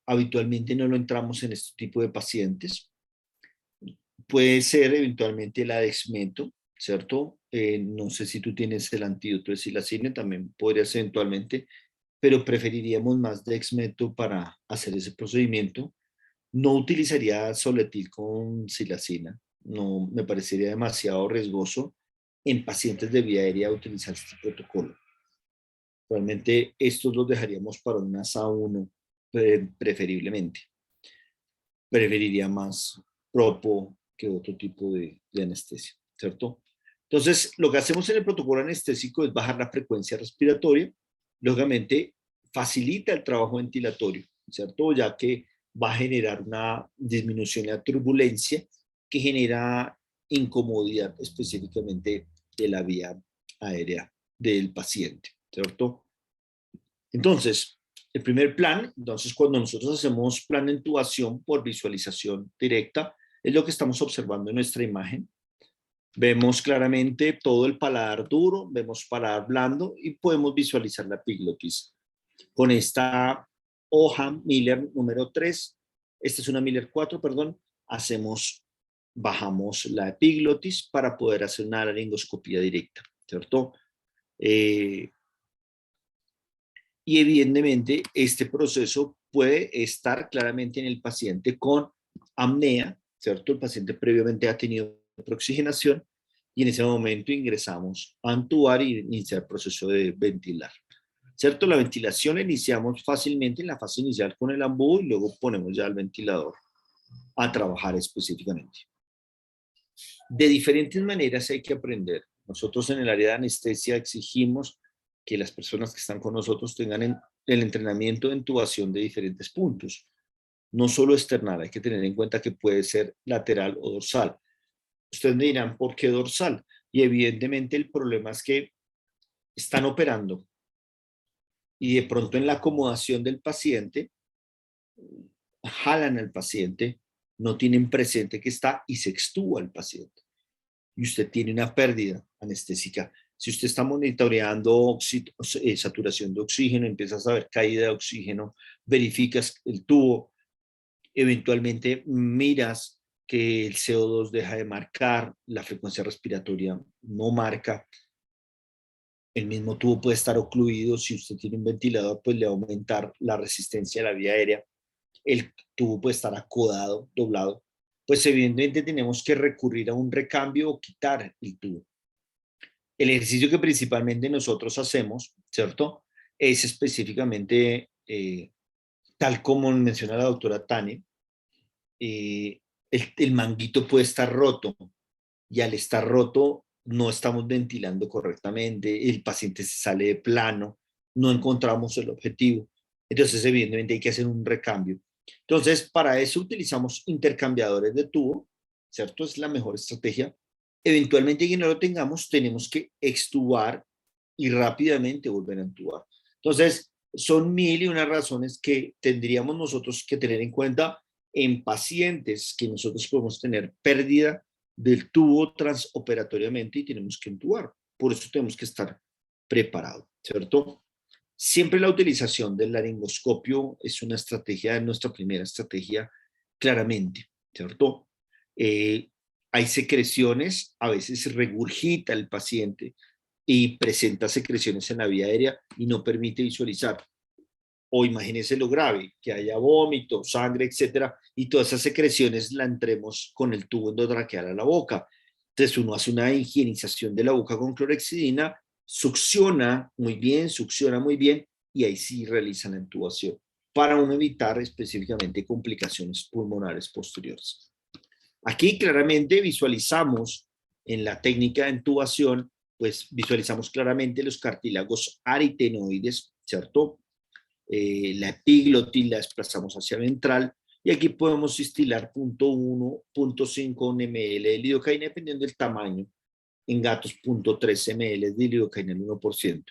habitualmente no lo entramos en este tipo de pacientes. Puede ser eventualmente la dexmeto, ¿cierto? No sé si tú tienes el antídoto de silacina, también podría ser eventualmente, pero preferiríamos más dexmeto para hacer ese procedimiento. No utilizaría Soletil con silacina, no me parecería demasiado riesgoso en pacientes de vía aérea utilizar este protocolo. Realmente estos los dejaríamos para un ASA1 preferiblemente. Preferiría más propo que otro tipo de anestesia, ¿cierto? Entonces, lo que hacemos en el protocolo anestésico es bajar la frecuencia respiratoria. Lógicamente, facilita el trabajo ventilatorio, ¿cierto? Ya que va a generar una disminución de la turbulencia que genera incomodidad específicamente de la vía aérea del paciente, ¿cierto? Entonces, el primer plan, entonces cuando nosotros hacemos plan de intubación por visualización directa, es lo que estamos observando en nuestra imagen. Vemos claramente todo el paladar duro, vemos paladar blando y podemos visualizar la epiglotis. Con esta hoja Miller número 3, esta es una Miller 4, perdón, bajamos la epiglotis para poder hacer una laringoscopía directa, ¿cierto? Y evidentemente este proceso puede estar claramente en el paciente con apnea, ¿cierto? El paciente previamente ha tenido preoxigenación y en ese momento ingresamos a intubar y iniciar el proceso de ventilar, ¿cierto? La ventilación la iniciamos fácilmente en la fase inicial con el ambú y luego ponemos ya el ventilador a trabajar específicamente. De diferentes maneras hay que aprender. Nosotros en el área de anestesia exigimos que las personas que están con nosotros tengan el entrenamiento de intubación de diferentes puntos. No solo external, hay que tener en cuenta que puede ser lateral o dorsal. Ustedes me dirán, ¿por qué dorsal? Y evidentemente el problema es que están operando y de pronto en la acomodación del paciente, jalan al paciente, no tienen presente que está y se extuba el paciente. Y usted tiene una pérdida anestésica. Si usted está monitoreando saturación de oxígeno, empiezas a ver caída de oxígeno, verificas el tubo, eventualmente miras que el CO2 deja de marcar, la frecuencia respiratoria no marca, el mismo tubo puede estar ocluido, si usted tiene un ventilador, pues le va a aumentar la resistencia a la vía aérea, el tubo puede estar acodado, doblado, pues evidentemente tenemos que recurrir a un recambio o quitar el tubo. El ejercicio que principalmente nosotros hacemos, ¿cierto? Es específicamente, tal como menciona la doctora Tania, el manguito puede estar roto y al estar roto no estamos ventilando correctamente, el paciente se sale de plano, no encontramos el objetivo. Entonces, evidentemente hay que hacer un recambio. Entonces, para eso utilizamos intercambiadores de tubo, ¿cierto? Es la mejor estrategia. Eventualmente, que no lo tengamos, tenemos que extubar y rápidamente volver a entubar. Entonces, son 1001 razones que tendríamos nosotros que tener en cuenta en pacientes que nosotros podemos tener pérdida del tubo transoperatoriamente y tenemos que entubar. Por eso tenemos que estar preparados, ¿cierto? Siempre la utilización del laringoscopio es una estrategia, nuestra primera estrategia, claramente, ¿cierto? Hay secreciones, a veces regurgita el paciente y presenta secreciones en la vía aérea y no permite visualizar. O imagínense lo grave, que haya vómito, sangre, etcétera, y todas esas secreciones la entremos con el tubo endotraqueal a la boca. Entonces uno hace una higienización de la boca con clorhexidina, succiona muy bien, y ahí sí realizan la intubación para uno evitar específicamente complicaciones pulmonares posteriores. Aquí claramente visualizamos en la técnica de intubación, pues visualizamos claramente los cartílagos aritenoides, ¿cierto? La epiglotis la desplazamos hacia ventral y aquí podemos instilar 0.1, 0.5 ml de lidocaína dependiendo del tamaño. En gatos 0.3 ml de lidocaína al 1%.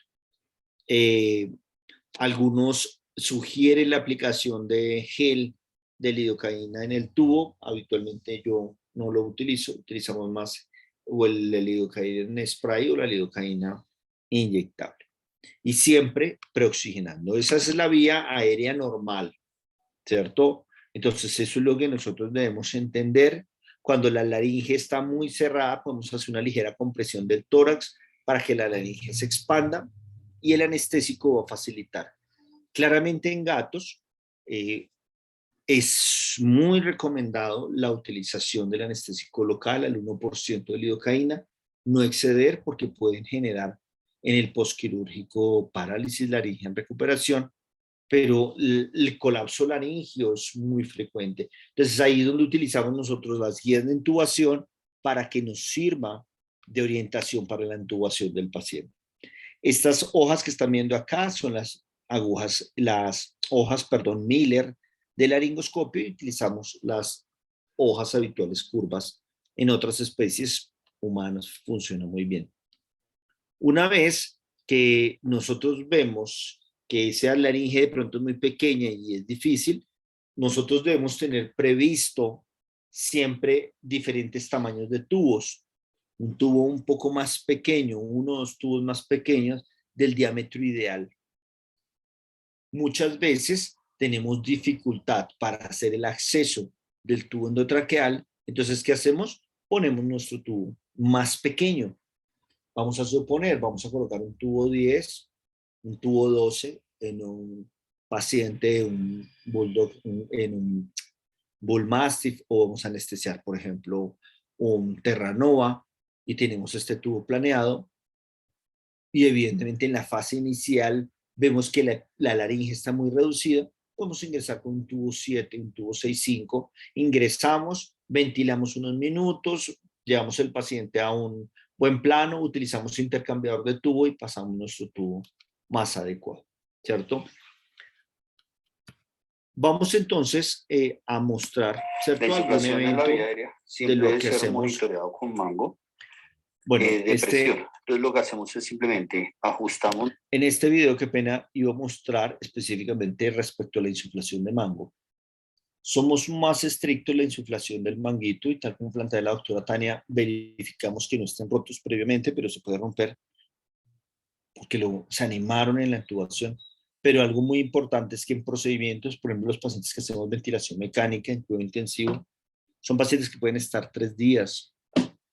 Algunos sugieren la aplicación de gel de lidocaína en el tubo. Habitualmente yo no lo utilizo, utilizamos más o el lidocaína en spray o la lidocaína inyectable. Y siempre preoxigenando. Esa es la vía aérea normal, ¿cierto? Entonces eso es lo que nosotros debemos entender. Cuando la laringe está muy cerrada, podemos hacer una ligera compresión del tórax para que la laringe se expanda y el anestésico va a facilitar. Claramente en gatos es muy recomendado la utilización del anestésico local al 1% de lidocaína, no exceder porque pueden generar en el postquirúrgico parálisis laringea en recuperación, pero el colapso laringio es muy frecuente. Entonces ahí es donde utilizamos nosotros las guías de intubación para que nos sirva de orientación para la intubación del paciente. Estas hojas que están viendo acá son las hojas Miller de laringoscopio y utilizamos las hojas habituales curvas. En otras especies humanas funciona muy bien. Una vez que nosotros vemos que esa laringe de pronto es muy pequeña y es difícil, nosotros debemos tener previsto siempre diferentes tamaños de tubos. Un tubo un poco más pequeño, uno o dos tubos más pequeños del diámetro ideal. Muchas veces tenemos dificultad para hacer el acceso del tubo endotraqueal. Entonces, ¿qué hacemos? Ponemos nuestro tubo más pequeño. Vamos a suponer, vamos a colocar un tubo 10, un tubo 12 en un paciente, un bulldog, en un bull mastiff, o vamos a anestesiar, por ejemplo, un terranova, y tenemos este tubo planeado. Y evidentemente en la fase inicial vemos que la laringe está muy reducida. Podemos ingresar con un tubo 7, un tubo 6.5. Ingresamos, ventilamos unos minutos, llevamos el paciente a un buen plano, utilizamos intercambiador de tubo y pasamos nuestro tubo más adecuado, ¿cierto? Vamos entonces a mostrar, ¿cierto?, La algún insuflación en la evento vía aérea siempre de lo debe que ser hacemos. monitoreado con mango Bueno, de presión. Entonces lo que hacemos es simplemente ajustamos. En este video, qué pena, iba a mostrar específicamente respecto a la insuflación de mango. Somos más estrictos en la insuflación del manguito y tal como plantea la doctora Tania, verificamos que no estén rotos previamente, pero se puede romper porque se animaron en la intubación. Pero algo muy importante es que en procedimientos, por ejemplo, los pacientes que hacemos ventilación mecánica en cuidado intensivo, son pacientes que pueden estar 3 días,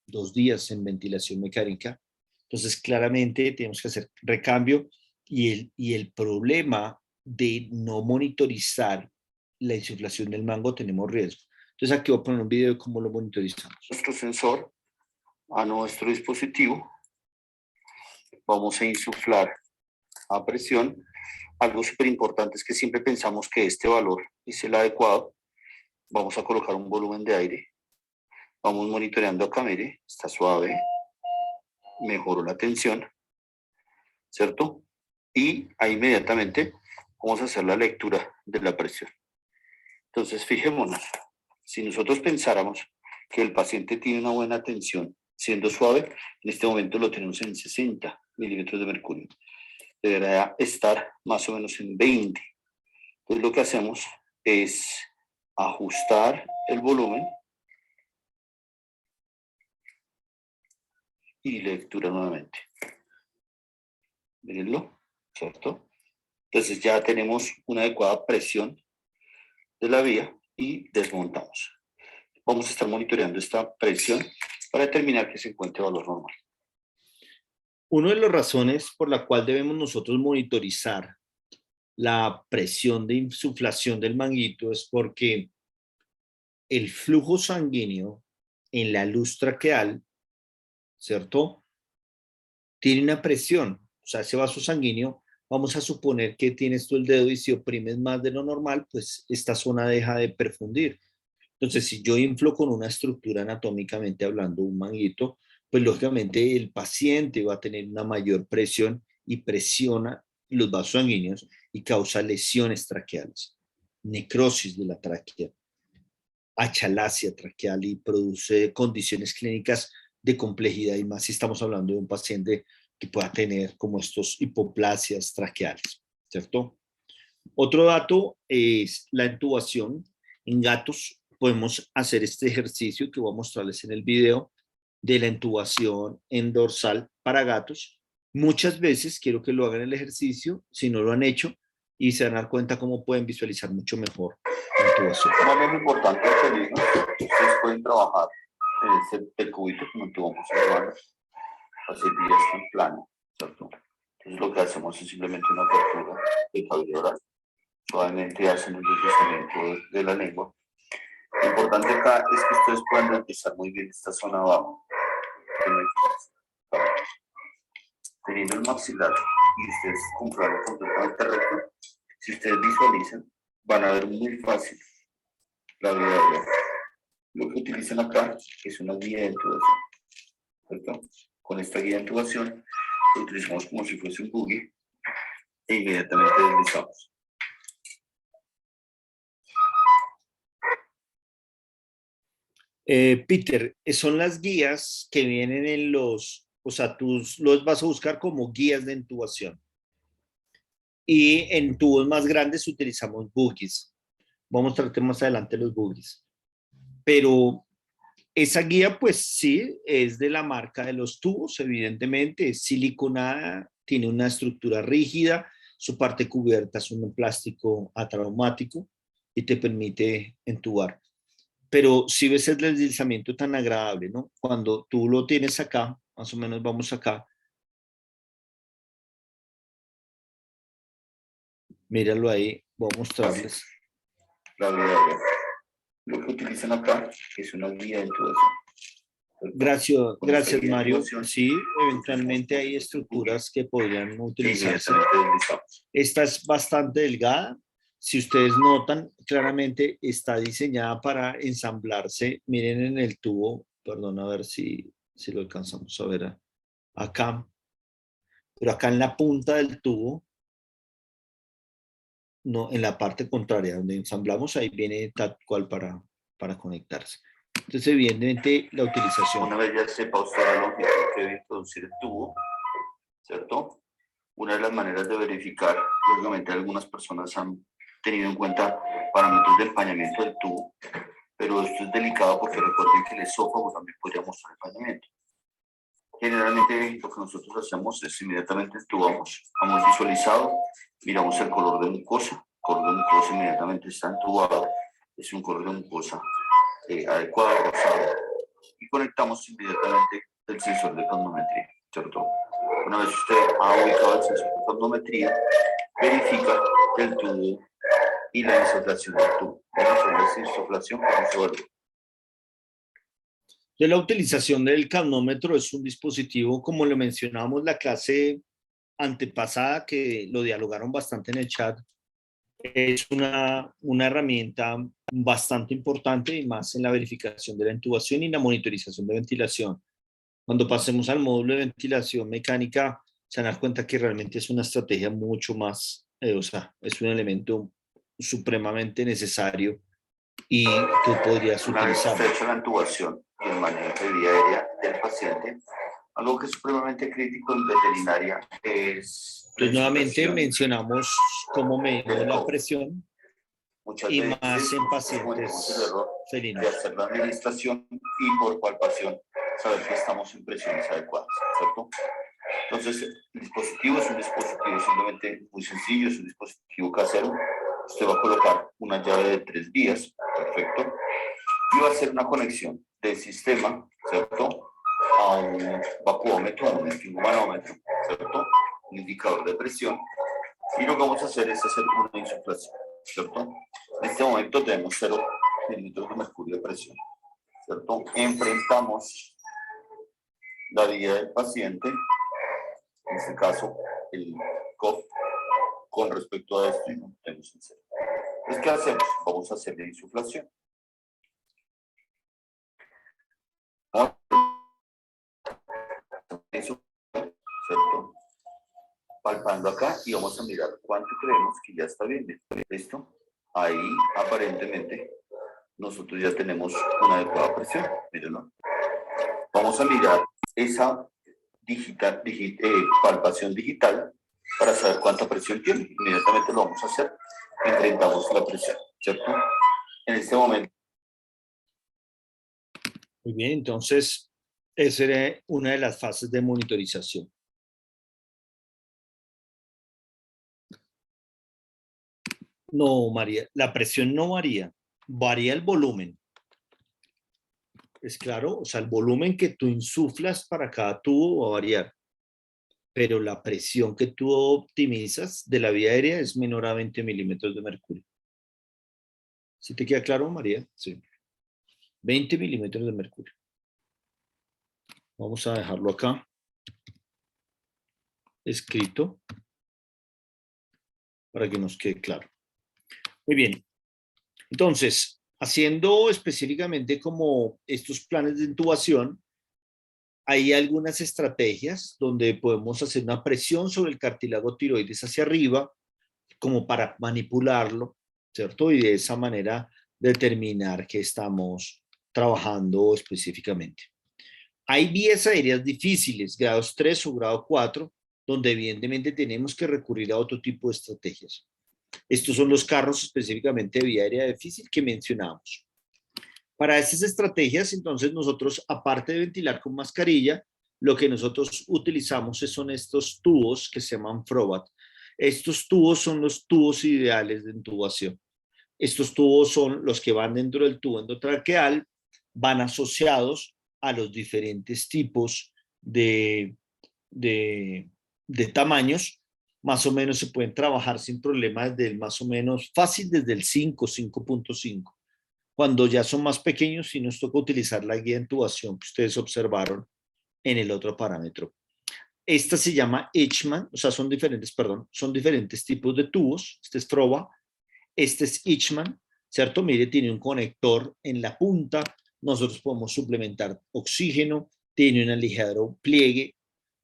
2 días en ventilación mecánica. Entonces, claramente tenemos que hacer recambio y el problema de no monitorizar la insuflación del mango, tenemos riesgo. Entonces, aquí voy a poner un video de cómo lo monitorizamos. Nuestro sensor a nuestro dispositivo. Vamos a insuflar a presión. Algo súper importante es que siempre pensamos que este valor es el adecuado. Vamos a colocar un volumen de aire. Vamos monitoreando acá, mire, está suave. Mejoró la tensión, ¿cierto? Y ahí inmediatamente vamos a hacer la lectura de la presión. Entonces, fijémonos, si nosotros pensáramos que el paciente tiene una buena tensión, siendo suave, en este momento lo tenemos en 60 milímetros de mercurio. Deberá estar más o menos en 20. Entonces, lo que hacemos es ajustar el volumen y lectura nuevamente. Mírenlo, ¿cierto? Entonces ya tenemos una adecuada presión de la vía y desmontamos. Vamos a estar monitoreando esta presión para determinar que se encuentre valor normal. Una de las razones por la cual debemos nosotros monitorizar la presión de insuflación del manguito es porque el flujo sanguíneo en la luz traqueal, ¿cierto?, tiene una presión. O sea, ese vaso sanguíneo, vamos a suponer que tienes tú el dedo y si oprimes más de lo normal, pues esta zona deja de perfundir. Entonces, si yo inflo con una estructura anatómicamente hablando, un manguito, pues lógicamente el paciente va a tener una mayor presión y presiona los vasos sanguíneos y causa lesiones traqueales, necrosis de la tráquea, achalasia traqueal y produce condiciones clínicas de complejidad y más si estamos hablando de un paciente que pueda tener como estos hipoplasias traqueales, ¿cierto? Otro dato es la intubación. En gatos podemos hacer este ejercicio que voy a mostrarles en el video de la intubación en dorsal para gatos. Muchas veces quiero que lo hagan el ejercicio, si no lo han hecho, y se van a dar cuenta cómo pueden visualizar mucho mejor la intubación. Más lo importante es que ustedes pueden trabajar en el cubito como intubamos en el baño, así ya está en plano, ¿cierto? Entonces lo que hacemos es simplemente una apertura del cabello oral. Suavemente hacen un deslizamiento de la lengua. Lo importante acá es que ustedes puedan empezar muy bien esta zona abajo. Teniendo el maxilar y ustedes comprarlo completamente recto, si ustedes visualizan, van a ver muy fácil la vía aérea. Lo que utilizan acá es una guía de intubación, ¿cierto? Con esta guía de intubación lo utilizamos como si fuese un buggy e inmediatamente deslizamos. Peter, son las guías que vienen en los, o sea, tú los vas a buscar como guías de intubación. Y en tubos más grandes utilizamos buggies. Vamos a mostrar más adelante los buggies. Pero esa guía, pues sí, es de la marca de los tubos, evidentemente, es siliconada, tiene una estructura rígida, su parte cubierta es un plástico atraumático y te permite entubar. Pero si ves el deslizamiento tan agradable, ¿no? Cuando tú lo tienes acá, más o menos vamos acá, míralo ahí, voy a mostrarles. La vía aérea. Lo que utilizan acá es una guía de intubación. Gracias Mario. Sí, eventualmente hay estructuras que podrían utilizarse. Esta es bastante delgada. Si ustedes notan, claramente está diseñada para ensamblarse. Miren en el tubo, perdón, a ver si lo alcanzamos a ver acá. Pero acá en la punta del tubo, no, en la parte contraria, donde ensamblamos, ahí viene tal cual para conectarse. Entonces, evidentemente, la utilización. Una vez ya sepa usted la longitud que debe introducir el tubo, ¿cierto? Una de las maneras de verificar, lógicamente algunas personas han tenido en cuenta parámetros de empañamiento del tubo, pero esto es delicado porque recuerden que el esófago también podría mostrar empañamiento. Generalmente lo que nosotros hacemos es inmediatamente entubamos, hemos visualizado, miramos el color de mucosa, el color de mucosa inmediatamente está entubado, es un color de mucosa adecuado, rosado, y conectamos inmediatamente el sensor de capnometría, ¿cierto? Una vez usted ha ubicado el sensor de capnometría, verifica el tubo y la insuflación del tubo. Vamos a ver esa insuflación como se vuelve. La utilización del capnómetro es un dispositivo, como lo mencionamos la clase antepasada, que lo dialogaron bastante en el chat. Es una herramienta bastante importante y más en la verificación de la intubación y la monitorización de ventilación. Cuando pasemos al módulo de ventilación mecánica, se van a dar cuenta que realmente es una estrategia mucho más, o sea, es un elemento supremamente necesario y que podrías utilizar. Una vez usted hecho la intubación y el manejo de vía aérea del paciente, algo que es supremamente crítico en veterinaria es... Entonces, nuevamente mencionamos cómo medimos la presión y más en pacientes felinos. De hacer la administración y por palpación saber que estamos en presiones adecuadas, ¿cierto? Entonces, el dispositivo es un dispositivo simplemente muy sencillo, es un dispositivo casero. Usted va a colocar una llave de 3 vías, perfecto, y va a hacer una conexión del sistema, ¿cierto?, a un vacuómetro, a un esfigmomanómetro, ¿cierto?, un indicador de presión, y lo que vamos a hacer es hacer una insuflación, ¿cierto? En este momento tenemos 0 mililitros de mercurio de presión, ¿cierto? Enfrentamos la vía del paciente, en este caso el COF, con respecto a esto y no tenemos en 0. Entonces, ¿qué hacemos? Vamos a hacer la insuflación. ¿Cierto? Palpando acá y vamos a mirar cuánto creemos que ya está bien. ¿Listo? Ahí aparentemente nosotros ya tenemos una adecuada presión. Mírenlo. Vamos a mirar esa palpación digital para saber cuánta presión tiene. Inmediatamente lo vamos a hacer. Enfrentamos la presión, ¿cierto? En este momento. Muy bien, entonces esa era una de las fases de monitorización. No, María, la presión no varía, varía el volumen. Es claro, o sea, el volumen que tú insuflas para cada tubo va a variar, pero la presión que tú optimizas de la vía aérea es menor a 20 milímetros de mercurio. ¿Sí te queda claro, María? Sí. 20 milímetros de mercurio. Vamos a dejarlo acá, escrito, para que nos quede claro. Muy bien. Entonces, haciendo específicamente como estos planes de intubación, hay algunas estrategias donde podemos hacer una presión sobre el cartílago tiroides hacia arriba, como para manipularlo, ¿cierto? Y de esa manera determinar que estamos trabajando específicamente. Hay vías aéreas difíciles, grados 3 o grado 4, donde evidentemente tenemos que recurrir a otro tipo de estrategias. Estos son los carros específicamente de vía aérea difícil que mencionamos. Para estas estrategias, entonces, nosotros, aparte de ventilar con mascarilla, lo que nosotros utilizamos son estos tubos que se llaman Frobat. Estos tubos son los tubos ideales de intubación. Estos tubos son los que van dentro del tubo endotraqueal, van asociados a los diferentes tipos de tamaños. Más o menos se pueden trabajar sin problema desde el más o menos fácil, desde el 5, 5.5. Cuando ya son más pequeños, sí nos toca utilizar la guía de intubación que ustedes observaron en el otro parámetro. Esta se llama Eichmann, o sea, son diferentes tipos de tubos. Este es Frobat, este es Eichmann, ¿cierto? Mire, tiene un conector en la punta, nosotros podemos suplementar oxígeno, tiene un ligero pliegue.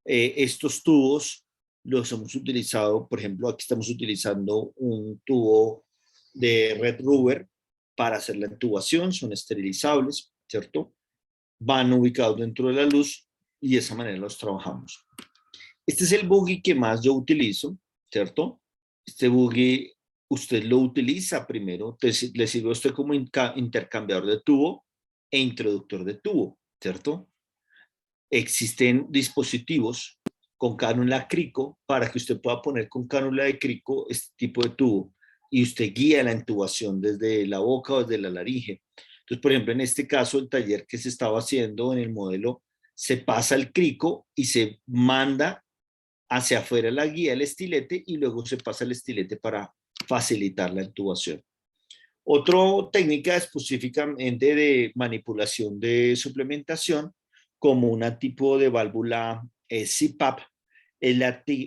Estos tubos los hemos utilizado, por ejemplo, aquí estamos utilizando un tubo de Red Rubber para hacer la intubación, son esterilizables, ¿cierto? Van ubicados dentro de la luz y de esa manera los trabajamos. Este es el buggy que más yo utilizo, ¿cierto? Este buggy usted lo utiliza primero, le sirve a usted como intercambiador de tubo e introductor de tubo, ¿cierto? Existen dispositivos con cánula crico para que usted pueda poner con cánula de crico este tipo de tubo y usted guía la intubación desde la boca o desde la laringe. Entonces, por ejemplo, en este caso, el taller que se estaba haciendo en el modelo, se pasa el crico y se manda hacia afuera la guía, el estilete, y luego se pasa el estilete para facilitar la intubación. Otra técnica específicamente de manipulación de suplementación, como un tipo de válvula CPAP, es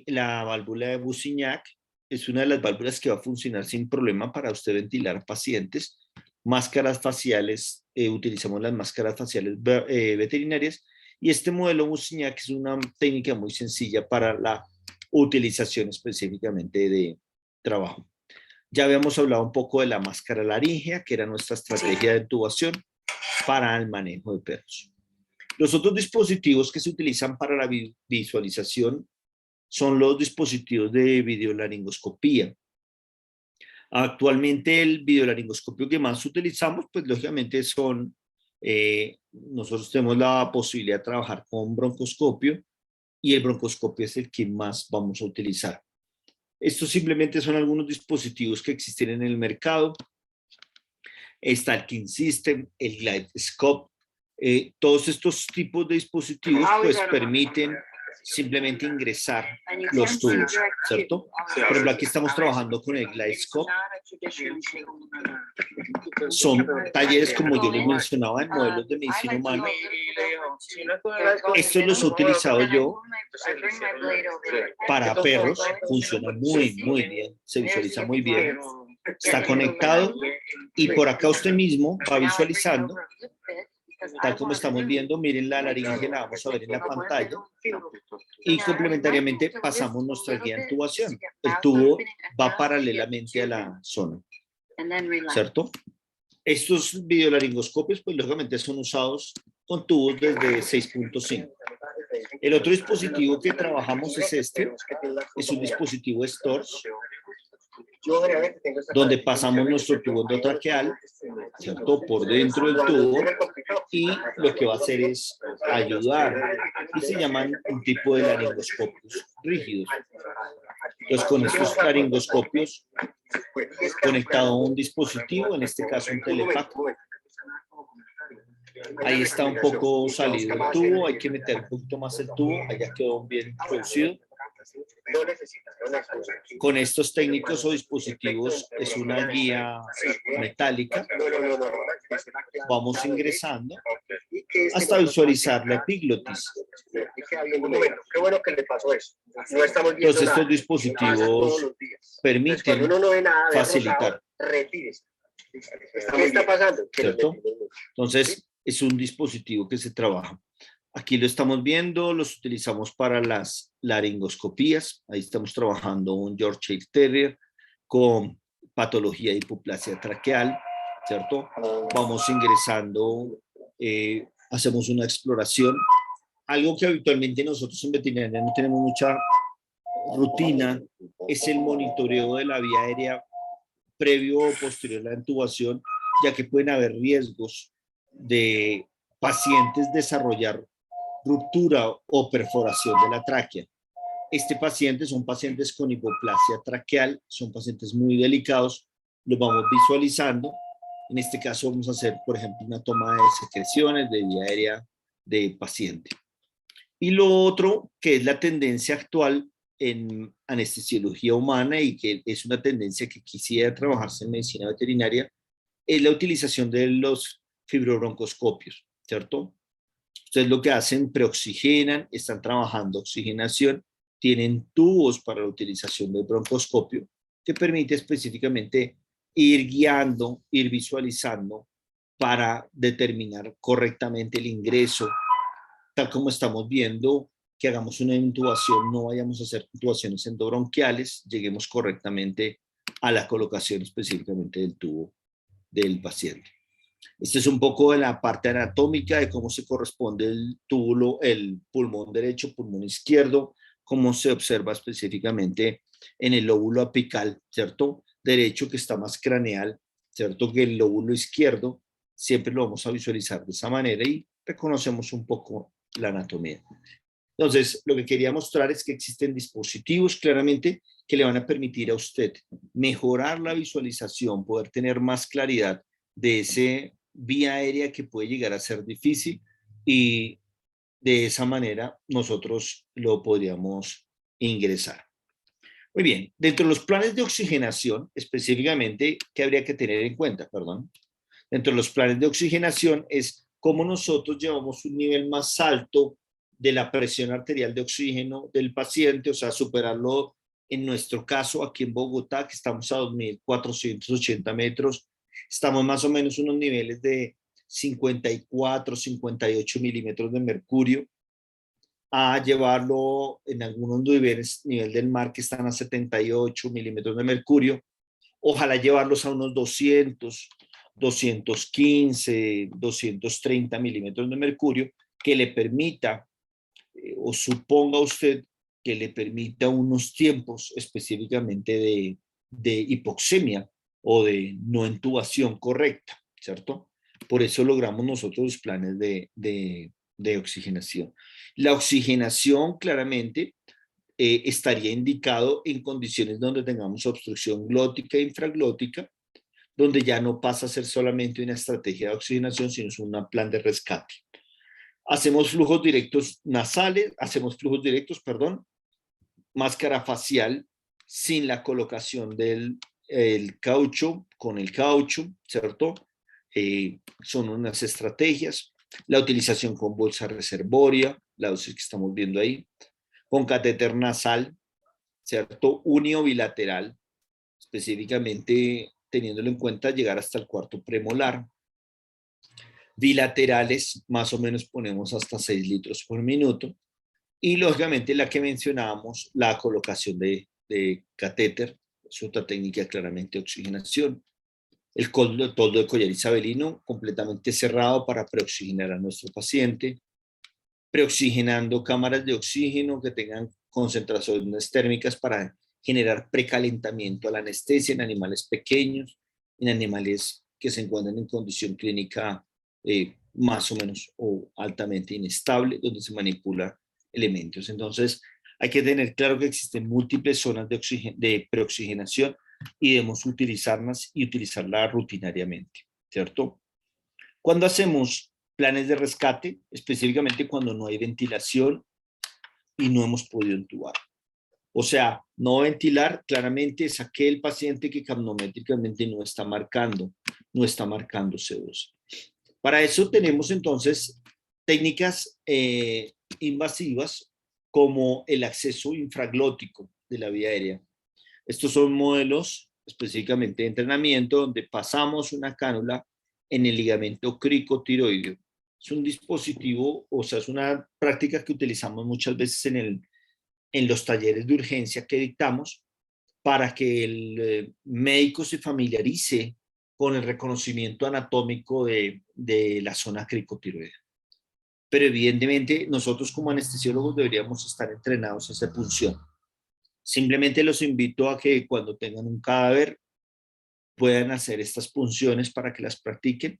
la válvula de Busignac, es una de las válvulas que va a funcionar sin problema para usted ventilar pacientes. Máscaras faciales, utilizamos las máscaras faciales veterinarias, y este modelo Busignac es una técnica muy sencilla para la utilización específicamente de trabajo. Ya habíamos hablado un poco de la máscara laríngea, que era nuestra estrategia de intubación para el manejo de perros. Los otros dispositivos que se utilizan para la visualización son los dispositivos de videolaringoscopía. Actualmente el videolaringoscopio que más utilizamos, pues lógicamente son, nosotros tenemos la posibilidad de trabajar con broncoscopio y el broncoscopio es el que más vamos a utilizar. Estos simplemente son algunos dispositivos que existen en el mercado. Está el King System, el GlideScope. Todos estos tipos de dispositivos pues permiten simplemente ingresar los tubos, ¿cierto? Por ejemplo, aquí estamos trabajando con el GlideScope. Son talleres, como yo les mencionaba, en modelos de medicina humana. Estos los he utilizado yo para perros. Funciona muy, muy bien. Se visualiza muy bien. Está conectado y por acá usted mismo va visualizando, tal como estamos viendo. Miren la laringe, la vamos a ver en la pantalla, y complementariamente pasamos nuestra guía de intubación. El tubo va paralelamente a la zona, ¿cierto? Estos videolaringoscopios pues lógicamente son usados con tubos desde 6.5. El otro dispositivo que trabajamos es este, es un dispositivo STORS, donde pasamos nuestro tubo endotraqueal, ¿cierto?, por dentro del tubo, y lo que va a hacer es ayudar, y se llaman un tipo de laringoscopios rígidos. Entonces, con estos laringoscopios conectado a un dispositivo, en este caso un telepac, ahí está un poco salido el tubo, hay que meter un poquito más el tubo, allá quedó bien introducido. Con estos técnicos o dispositivos es una guía metálica, vamos ingresando hasta visualizar la epiglotis. Qué bueno que le pasó eso. No estamos viendo Entonces estos dispositivos permiten facilitar. Retírese. ¿Qué está pasando? ¿Cierto? Entonces es un dispositivo que se trabaja. Aquí lo estamos viendo, los utilizamos para las laringoscopías. Ahí estamos trabajando un Yorkshire Terrier con patología de hipoplasia traqueal, ¿cierto? Vamos ingresando, hacemos una exploración. Algo que habitualmente nosotros en veterinaria no tenemos mucha rutina es el monitoreo de la vía aérea previo o posterior a la intubación, ya que pueden haber riesgos de pacientes desarrollar ruptura o perforación de la tráquea. Son pacientes con hipoplasia traqueal, son pacientes muy delicados, los vamos visualizando. En este caso vamos a hacer, por ejemplo, una toma de secreciones de vía aérea de paciente. Y lo otro, que es la tendencia actual en anestesiología humana y que es una tendencia que quisiera trabajarse en medicina veterinaria, es la utilización de los fibrobroncoscopios, ¿cierto? Ustedes lo que hacen, preoxigenan, están trabajando oxigenación, tienen tubos para la utilización del broncoscopio, que permite específicamente ir guiando, ir visualizando para determinar correctamente el ingreso, tal como estamos viendo, que hagamos una intubación, no vayamos a hacer intubaciones endobronquiales, lleguemos correctamente a la colocación específicamente del tubo del paciente. Este es un poco de la parte anatómica de cómo se corresponde el túbulo, el pulmón derecho, pulmón izquierdo, cómo se observa específicamente en el lóbulo apical, ¿cierto? Derecho, que está más craneal, ¿cierto? Que el lóbulo izquierdo, siempre lo vamos a visualizar de esa manera y reconocemos un poco la anatomía. Entonces, lo que quería mostrar es que existen dispositivos claramente que le van a permitir a usted mejorar la visualización, poder tener más claridad de ese vía aérea que puede llegar a ser difícil, y de esa manera nosotros lo podríamos ingresar. Muy bien, dentro de los planes de oxigenación, específicamente, ¿qué habría que tener en cuenta? Dentro de los planes de oxigenación es cómo nosotros llevamos un nivel más alto de la presión arterial de oxígeno del paciente, o sea, superarlo. En nuestro caso, aquí en Bogotá, que estamos a 2.480 metros, estamos más o menos unos niveles de 54, 58 milímetros de mercurio, a llevarlo en algunos niveles, nivel del mar, que están a 78 milímetros de mercurio. Ojalá llevarlos a unos 200, 215, 230 milímetros de mercurio, que le permita, o suponga usted, que le permita unos tiempos específicamente de hipoxemia o de no intubación correcta, ¿cierto? Por eso logramos nosotros los planes de oxigenación. La oxigenación claramente estaría indicado en condiciones donde tengamos obstrucción glótica e infraglótica, donde ya no pasa a ser solamente una estrategia de oxigenación, sino es un plan de rescate. Hacemos flujos directos nasales, máscara facial sin la colocación del caucho, con el caucho, ¿cierto? Son unas estrategias. La utilización con bolsa reservoria, la dosis que estamos viendo ahí, con catéter nasal, ¿cierto? Unio bilateral, específicamente teniéndolo en cuenta llegar hasta el cuarto premolar. Bilaterales, más o menos ponemos hasta 6 litros por minuto. Y lógicamente la que mencionábamos, la colocación de catéter, es otra técnica claramente de oxigenación. El toldo de collar isabelino completamente cerrado para preoxigenar a nuestro paciente. Preoxigenando cámaras de oxígeno que tengan concentraciones térmicas para generar precalentamiento a la anestesia en animales pequeños, en animales que se encuentran en condición clínica más o menos o altamente inestable, donde se manipula elementos. Entonces, hay que tener claro que existen múltiples zonas de preoxigenación y debemos utilizarlas y utilizarlas rutinariamente, ¿cierto? Cuando hacemos planes de rescate, específicamente cuando no hay ventilación y no hemos podido intubar. O sea, no ventilar claramente es aquel paciente que capnométricamente no está marcando CO2. Para eso tenemos entonces técnicas invasivas como el acceso infraglótico de la vía aérea. Estos son modelos específicamente de entrenamiento donde pasamos una cánula en el ligamento cricotiroideo. Es un dispositivo, o sea, es una práctica que utilizamos muchas veces en los talleres de urgencia que dictamos para que el médico se familiarice con el reconocimiento anatómico de la zona cricotiroidea. Pero evidentemente nosotros como anestesiólogos deberíamos estar entrenados a esa función. Simplemente los invito a que cuando tengan un cadáver puedan hacer estas punciones para que las practiquen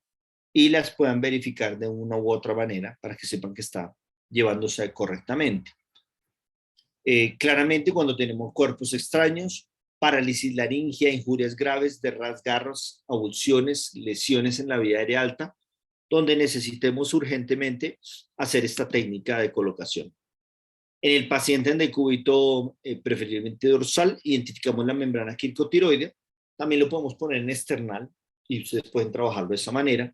y las puedan verificar de una u otra manera para que sepan que está llevándose correctamente. Claramente cuando tenemos cuerpos extraños, parálisis laringia, injurias graves, desgarros, avulsiones, lesiones en la vía aérea alta, donde necesitemos urgentemente hacer esta técnica de colocación. En el paciente en decúbito, preferiblemente dorsal, identificamos la membrana quircotiroidea. También lo podemos poner en external y ustedes pueden trabajarlo de esa manera.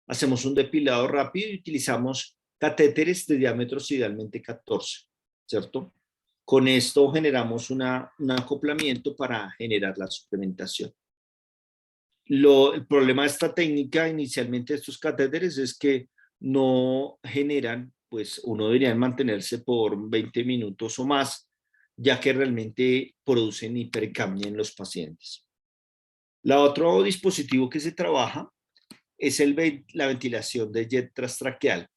Hacemos un depilado rápido y utilizamos catéteres de diámetros idealmente 14, ¿cierto? Con esto generamos un acoplamiento para generar la suplementación. El problema de esta técnica, inicialmente de estos catéteres, es que no generan, pues uno debería mantenerse por 20 minutos o más, ya que realmente producen hipercapnia en los pacientes. El otro dispositivo que se trabaja es la ventilación de jet transtraqueal.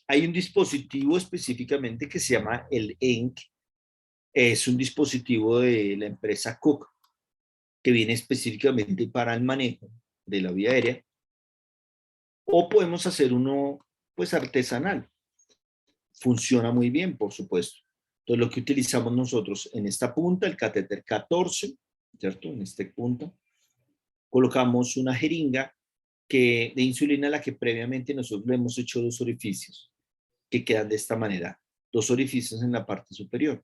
Hay un dispositivo específicamente que se llama el ENC. Es un dispositivo de la empresa Cook que viene específicamente para el manejo de la vía aérea. O podemos hacer uno pues artesanal. Funciona muy bien, por supuesto. Entonces lo que utilizamos nosotros en esta punta, el catéter 14, ¿cierto? En esta punta, colocamos una jeringa de insulina a la que previamente nosotros le hemos hecho 2 orificios, que quedan de esta manera. 2 orificios en la parte superior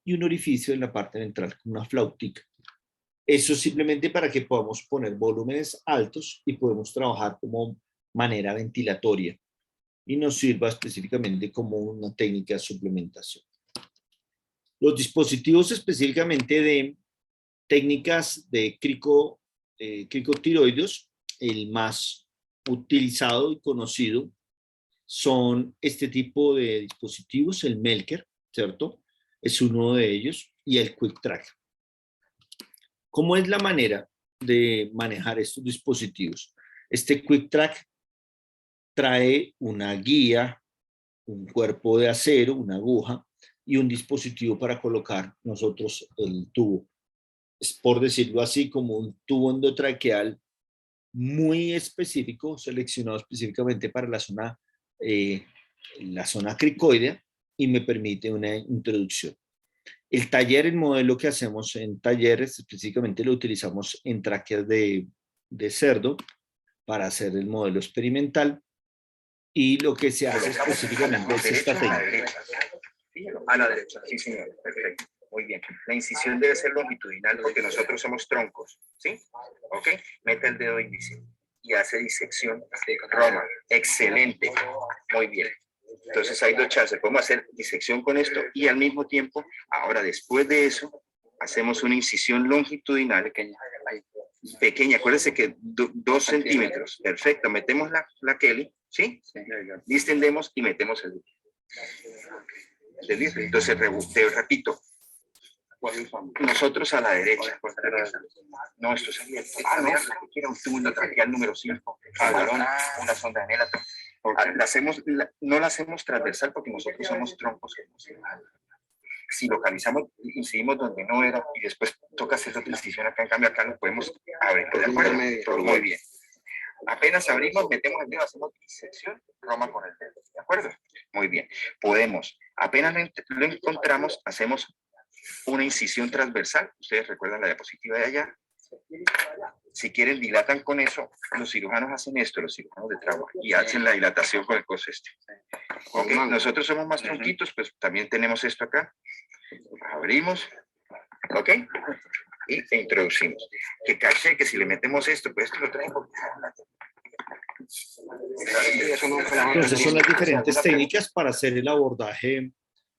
y un orificio en la parte ventral con una flautica. Eso es simplemente para que podamos poner volúmenes altos y podemos trabajar como manera ventilatoria y nos sirva específicamente como una técnica de suplementación. Los dispositivos específicamente de técnicas de cricotiroides, el más utilizado y conocido son este tipo de dispositivos, el Melker, ¿cierto? Es uno de ellos, y el Quick Track. ¿Cómo es la manera de manejar estos dispositivos? Este Quick Track trae una guía, un cuerpo de acero, una aguja y un dispositivo para colocar nosotros el tubo. Es, por decirlo así, como un tubo endotraqueal muy específico, seleccionado específicamente para la zona cricoidea y me permite una introducción. El modelo que hacemos en talleres, específicamente lo utilizamos en tráqueas de cerdo para hacer el modelo experimental y lo que se hace específicamente es esta técnica. A la derecha, sí señor, perfecto, muy bien. La incisión debe ser longitudinal porque nosotros somos troncos, ¿sí? Ok, mete el dedo índice y hace disección de Roma, excelente, muy bien. Entonces hay 2 chances, podemos hacer disección con esto y al mismo tiempo, ahora después de eso, hacemos una incisión longitudinal pequeña, acuérdense que 2 centímetros, perfecto, metemos la Kelly, ¿sí? Distendemos y metemos el dedo. Entonces, te repito, nosotros a la derecha. No, esto es abierto. No, la que quiera, un tubo traqueal número 5, balón, una sonda de Nelaton. No la hacemos transversal porque nosotros somos troncos. Si localizamos, incidimos donde no era y después toca hacer otra incisión acá, en cambio acá lo podemos abrir. ¿De acuerdo? Muy bien. Apenas abrimos, metemos el dedo, hacemos disección, Roma con el dedo. ¿De acuerdo? Muy bien. Podemos, apenas lo encontramos, hacemos una incisión transversal. Ustedes recuerdan la diapositiva de allá. Si quieren, dilatan con eso. Los cirujanos hacen esto, los cirujanos de trauma, y hacen la dilatación con el coso este. Okay. Nosotros somos más tronquitos, pues también tenemos esto acá. Abrimos, ¿ok? Y introducimos. Que caché que si le metemos esto, pues esto lo traen porque... Entonces son las diferentes técnicas para hacer el abordaje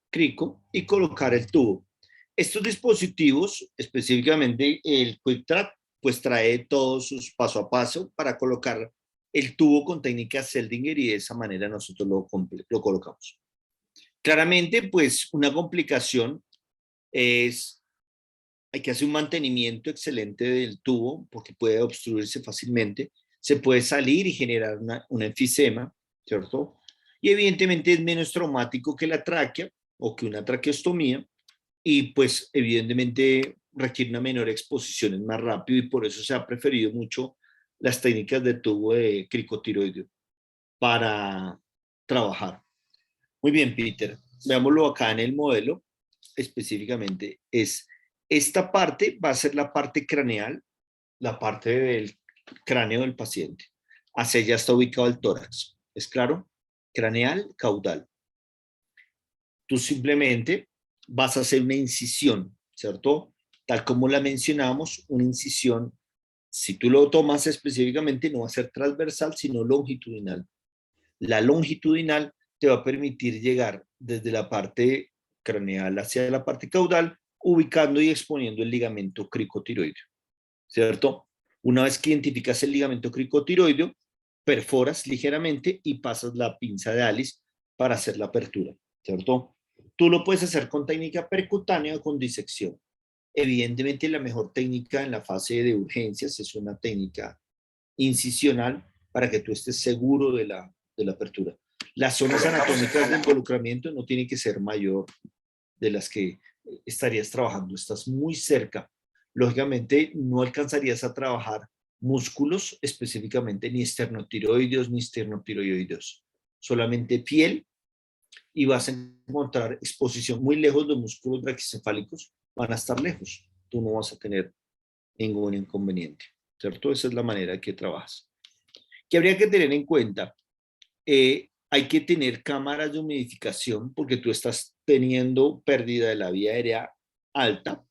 crico y colocar el tubo. Estos dispositivos, específicamente el Quick Track, pues trae todos sus paso a paso para colocar el tubo con técnica Seldinger y de esa manera nosotros lo colocamos. Claramente, pues una complicación es, hay que hacer un mantenimiento excelente del tubo porque puede obstruirse fácilmente, se puede salir y generar una enfisema, ¿cierto? Y evidentemente es menos traumático que la tráquea o que una traqueostomía, y pues evidentemente requiere una menor exposición, es más rápido y por eso se ha preferido mucho las técnicas de tubo de cricotiroideo para trabajar. Muy bien, Peter, veámoslo acá en el modelo específicamente. Esta parte va a ser la parte craneal, la parte del cráneo del paciente. Hacia allá está ubicado el tórax, ¿es claro? Craneal, caudal. Tú simplemente vas a hacer una incisión, ¿cierto? Tal como la mencionamos, una incisión, si tú lo tomas específicamente, no va a ser transversal, sino longitudinal. La longitudinal te va a permitir llegar desde la parte craneal hacia la parte caudal, ubicando y exponiendo el ligamento cricotiroideo, ¿cierto? Una vez que identificas el ligamento cricotiroideo, perforas ligeramente y pasas la pinza de Alice para hacer la apertura, ¿cierto? Tú lo puedes hacer con técnica percutánea o con disección. Evidentemente la mejor técnica en la fase de urgencias es una técnica incisional para que tú estés seguro de la apertura. Las zonas anatómicas de involucramiento no tienen que ser mayor de las que estarías trabajando. Estás muy cerca. Lógicamente no alcanzarías a trabajar músculos específicamente, ni esternotiroideos ni esternocleidomastoideos. Solamente piel, y vas a encontrar exposición muy lejos. Los músculos braquicefálicos van a estar lejos. Tú no vas a tener ningún inconveniente, ¿cierto? Esa es la manera que trabajas. ¿Qué habría que tener en cuenta? Hay que tener cámaras de humidificación porque tú estás teniendo pérdida de la vía aérea alta.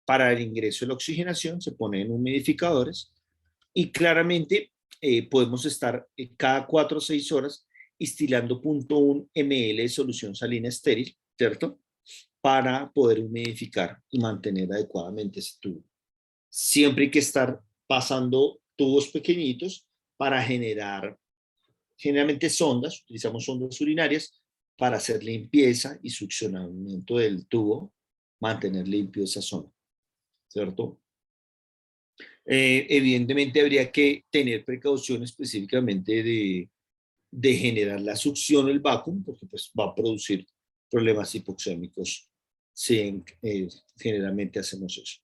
Para el ingreso de la oxigenación se ponen humidificadores y claramente podemos estar cada 4 o 6 horas instilando 0.1 ml de solución salina estéril, ¿cierto? Para poder humidificar y mantener adecuadamente ese tubo. Siempre hay que estar pasando tubos pequeñitos para generalmente sondas, utilizamos sondas urinarias para hacer limpieza y succionamiento del tubo, mantener limpio esa zona, ¿cierto? Evidentemente habría que tener precaución específicamente de generar la succión, el vacuum, porque pues va a producir problemas hipoxémicos si generalmente hacemos eso.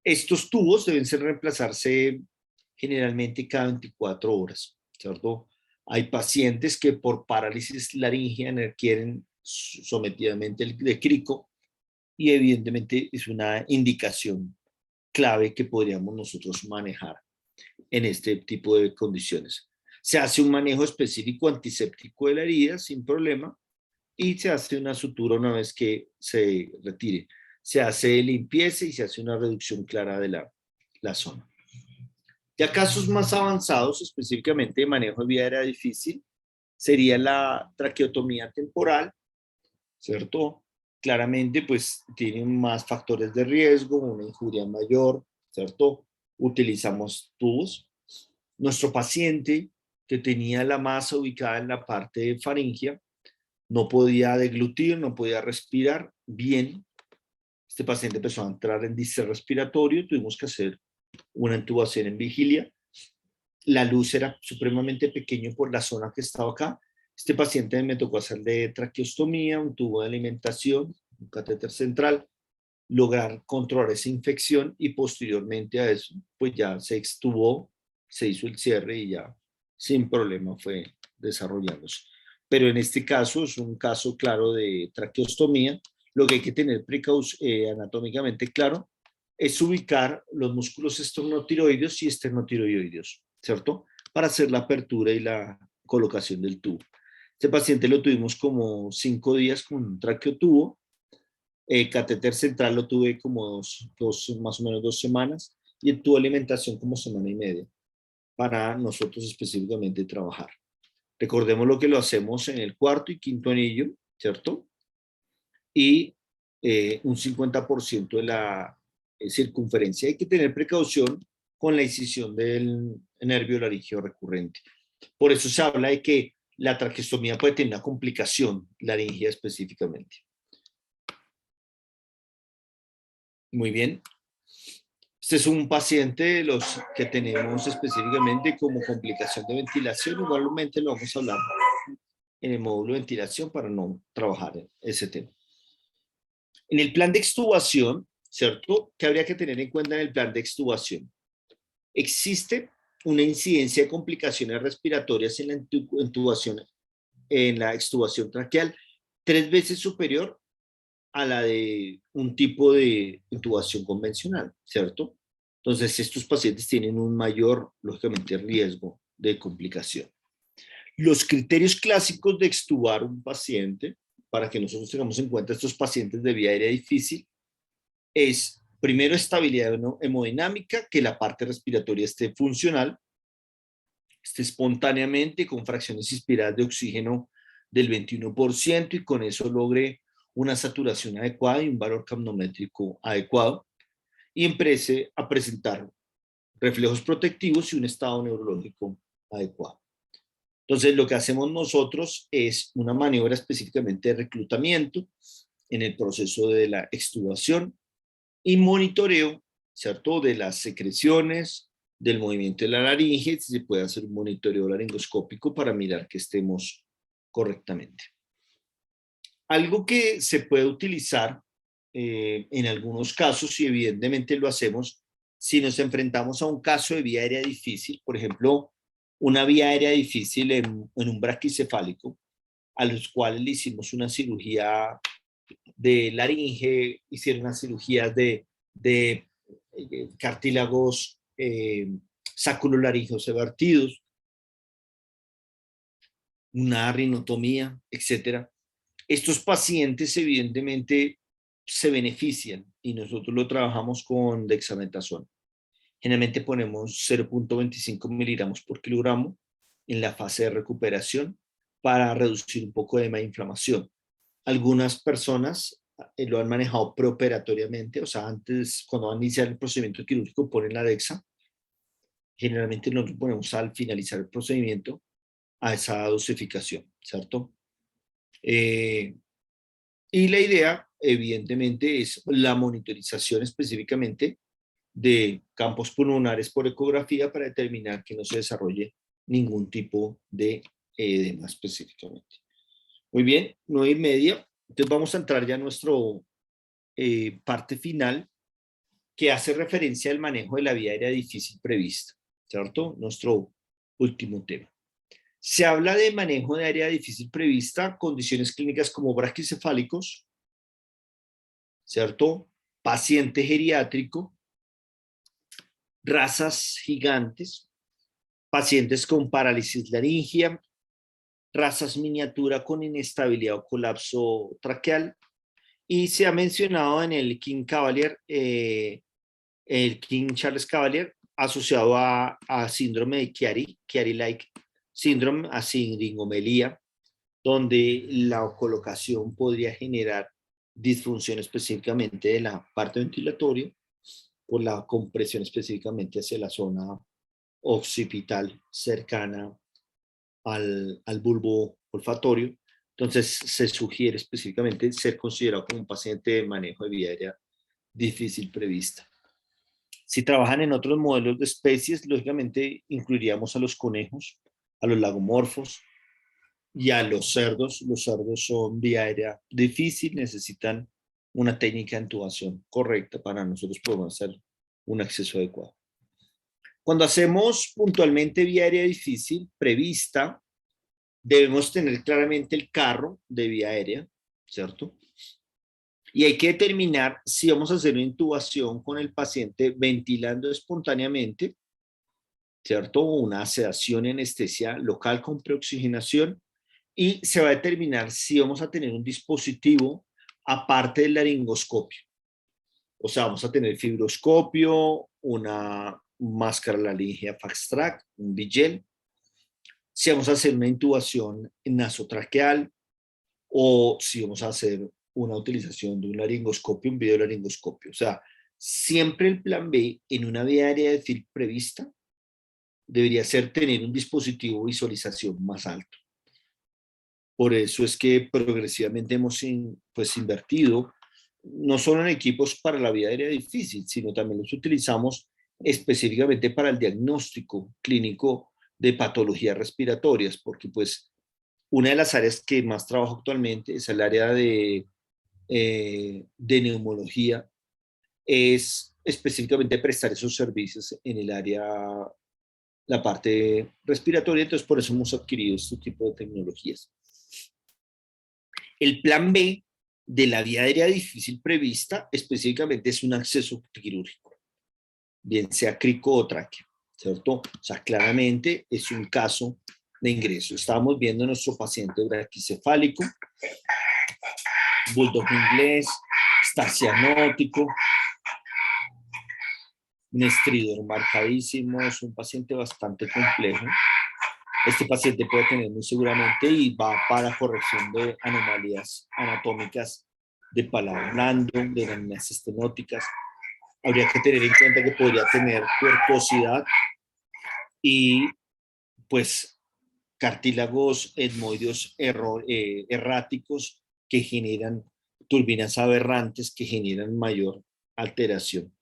Estos tubos deben ser reemplazarse generalmente cada 24 horas, ¿cierto? Hay pacientes que por parálisis laringea requieren sometidamente el de crico y evidentemente es una indicación clave que podríamos nosotros manejar en este tipo de condiciones. Se hace un manejo específico antiséptico de la herida sin problema y se hace una sutura una vez que se retire. Se hace limpieza y se hace una reducción clara de la zona. Ya casos más avanzados, específicamente de manejo de vía aérea difícil, sería la traqueotomía temporal, ¿cierto? Claramente, pues, tienen más factores de riesgo, una injuria mayor, ¿cierto? Utilizamos tubos. Nuestro paciente que tenía la masa ubicada en la parte faríngea, no podía deglutir, no podía respirar bien. Este paciente empezó a entrar en distrés respiratorio, tuvimos que hacer una intubación en vigilia. La luz era supremamente pequeño por la zona que estaba acá. Este paciente me tocó hacerle traqueostomía, un tubo de alimentación, un catéter central, lograr controlar esa infección y posteriormente a eso, pues ya se extubó, se hizo el cierre y ya sin problema fue desarrollándose. Pero en este caso es un caso claro de traqueostomía. Lo que hay que tener anatómicamente claro es ubicar los músculos esternocleidomastoideos y esternocleidomastoideos, ¿cierto? Para hacer la apertura y la colocación del tubo. Este paciente lo tuvimos como 5 días con un traqueotubo. Catéter central lo tuve como más o menos 2 semanas y el tubo de alimentación como 1 semana y media para nosotros específicamente trabajar. Recordemos lo que lo hacemos en el 4º y 5º anillo, ¿cierto? Y un 50% de la circunferencia. Hay que tener precaución con la incisión del nervio laríngeo recurrente. Por eso se habla de que la traqueostomía puede tener una complicación laríngea específicamente. Muy bien. Este es un paciente de los que tenemos específicamente como complicación de ventilación. Igualmente lo vamos a hablar en el módulo de ventilación para no trabajar ese tema. En el plan de extubación, ¿cierto? ¿Qué habría que tener en cuenta en el plan de extubación? Existe una incidencia de complicaciones respiratorias en la intubación, en la extubación traqueal 3 veces superior a la de un tipo de intubación convencional, ¿cierto? Entonces, estos pacientes tienen un mayor, lógicamente, riesgo de complicación. Los criterios clásicos de extubar un paciente, para que nosotros tengamos en cuenta estos pacientes de vía aérea difícil, es primero estabilidad hemodinámica, que la parte respiratoria esté funcional, esté espontáneamente con fracciones inspiradas de oxígeno del 21% y con eso logre una saturación adecuada y un valor capnométrico adecuado y empiece a presentar reflejos protectivos y un estado neurológico adecuado. Entonces, lo que hacemos nosotros es una maniobra específicamente de reclutamiento en el proceso de la extubación y monitoreo, ¿cierto?, de las secreciones, del movimiento de la laringe, si se puede hacer un monitoreo laringoscópico para mirar que estemos correctamente. Algo que se puede utilizar en algunos casos, y evidentemente lo hacemos, si nos enfrentamos a un caso de vía aérea difícil, por ejemplo, una vía aérea difícil en un braquicefálico, a los cuales le hicimos una cirugía de laringe, hicieron unas cirugías de cartílagos sacrolaringeos evertidos, una rinotomía, etcétera. Estos pacientes evidentemente se benefician y nosotros lo trabajamos con dexametasona. Generalmente ponemos 0.25 miligramos por kilogramo en la fase de recuperación para reducir un poco de inflamación. Algunas personas lo han manejado preoperatoriamente, o sea, antes, cuando van a iniciar el procedimiento quirúrgico, ponen la dexa. Generalmente nosotros ponemos al finalizar el procedimiento a esa dosificación, ¿cierto? Y la idea, evidentemente, es la monitorización específicamente de campos pulmonares por ecografía para determinar que no se desarrolle ningún tipo de edema específicamente. Muy bien, 9:30. Entonces vamos a entrar ya a nuestra parte final, que hace referencia al manejo de la vía aérea difícil prevista, ¿cierto? Nuestro último tema. Se habla de manejo de área difícil prevista, condiciones clínicas como braquicefálicos, ¿cierto? Paciente geriátrico, razas gigantes, pacientes con parálisis laringea, razas miniatura con inestabilidad o colapso traqueal, y se ha mencionado en el King Charles Cavalier, asociado a síndrome de Chiari-like síndrome, a siringomelía, donde la colocación podría generar disfunción específicamente de la parte ventilatoria por la compresión específicamente hacia la zona occipital cercana al bulbo olfatorio. Entonces se sugiere específicamente ser considerado como un paciente de manejo de vía aérea difícil prevista. Si trabajan en otros modelos de especies, lógicamente incluiríamos a los conejos, a los lagomorfos y a los cerdos. Los cerdos son vía aérea difícil, necesitan una técnica de intubación correcta para nosotros poder hacer un acceso adecuado. Cuando hacemos puntualmente vía aérea difícil prevista, debemos tener claramente el carro de vía aérea, ¿cierto? Y hay que determinar si vamos a hacer una intubación con el paciente ventilando espontáneamente, ¿cierto? Una sedación y anestesia local con preoxigenación, y se va a determinar si vamos a tener un dispositivo aparte del laringoscopio. O sea, vamos a tener fibroscopio, una máscara laringea FaxTrack, un Bigel, si vamos a hacer una intubación nasotraqueal o si vamos a hacer una utilización de un laringoscopio, un videolaringoscopio. O sea, siempre el plan B en una vía aérea de FIL prevista debería ser tener un dispositivo de visualización más alto. Por eso es que progresivamente hemos invertido no solo en equipos para la vía aérea difícil, sino también los utilizamos específicamente para el diagnóstico clínico de patologías respiratorias, porque pues una de las áreas que más trabajo actualmente es el área de de neumología es específicamente prestar esos servicios en el área, la parte respiratoria, entonces por eso hemos adquirido este tipo de tecnologías. El plan B de la vía aérea difícil prevista específicamente es un acceso quirúrgico, bien sea crico o tráquea, ¿cierto? O sea, claramente es un caso de ingreso. Estábamos viendo a nuestro paciente braquicefálico, bulldog inglés, estacianótico, un estridor marcadísimo, es un paciente bastante complejo. Este paciente puede tener muy seguramente y va para corrección de anomalías anatómicas de paladar blando, de láminas estenóticas. Habría que tener en cuenta que podría tener cuerposidad y pues cartílagos etmoideos erráticos que generan turbinas aberrantes que generan mayor alteración.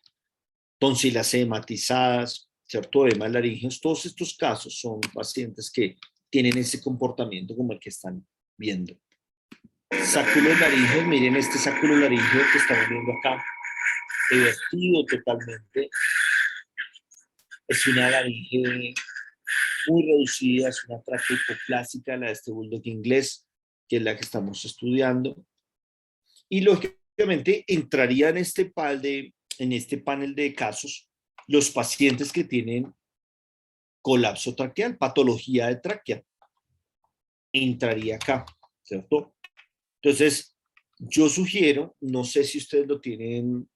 Tonsilas edematizadas, ¿cierto? Edemas laringeos, todos estos casos son pacientes que tienen ese comportamiento como el que están viendo. Sáculos laringeos, miren este sáculo laringeo que estamos viendo acá, vertido totalmente. Es una laringe muy reducida, es una tráquea hipoplásica, la de este bulldog inglés, que es la que estamos estudiando. Y lógicamente entraría en este panel de casos los pacientes que tienen colapso traqueal, patología de tráquea. Entraría acá, ¿cierto? Entonces, yo sugiero, no sé si ustedes lo tienen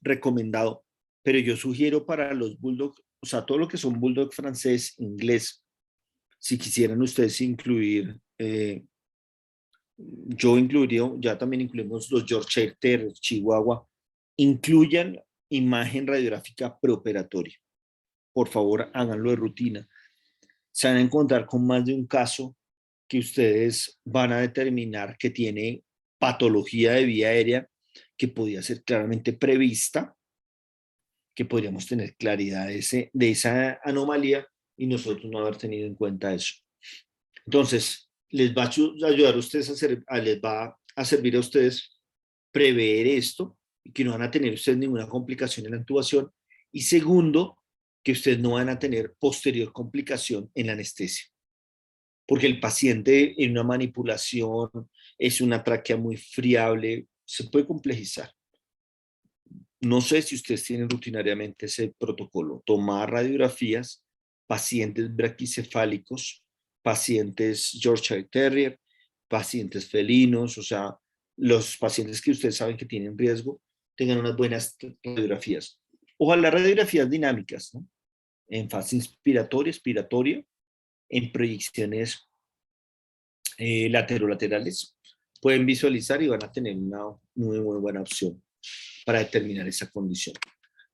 recomendado, pero yo sugiero para los bulldog, o sea, todo lo que son bulldog francés, inglés, si quisieran ustedes incluir, yo incluiría, ya también incluimos los Yorkshire Terrier, Chihuahua, incluyan imagen radiográfica preoperatoria. Por favor, háganlo de rutina. Se van a encontrar con más de un caso que ustedes van a determinar que tiene patología de vía aérea que podía ser claramente prevista, que podríamos tener claridad de esa anomalía y nosotros no haber tenido en cuenta eso. Entonces, les va a ayudar a ustedes les va a servir a ustedes prever esto y que no van a tener ustedes ninguna complicación en la intubación. Y segundo, que ustedes no van a tener posterior complicación en la anestesia. Porque el paciente en una manipulación es una tráquea muy friable, se puede complejizar. No sé si ustedes tienen rutinariamente ese protocolo, tomar radiografías, pacientes braquicefálicos, pacientes Yorkshire Terrier, pacientes felinos, o sea, los pacientes que ustedes saben que tienen riesgo, tengan unas buenas radiografías. Ojalá radiografías dinámicas, ¿no? En fase inspiratoria, expiratoria, en proyecciones laterolaterales, pueden visualizar y van a tener una muy buena opción para determinar esa condición.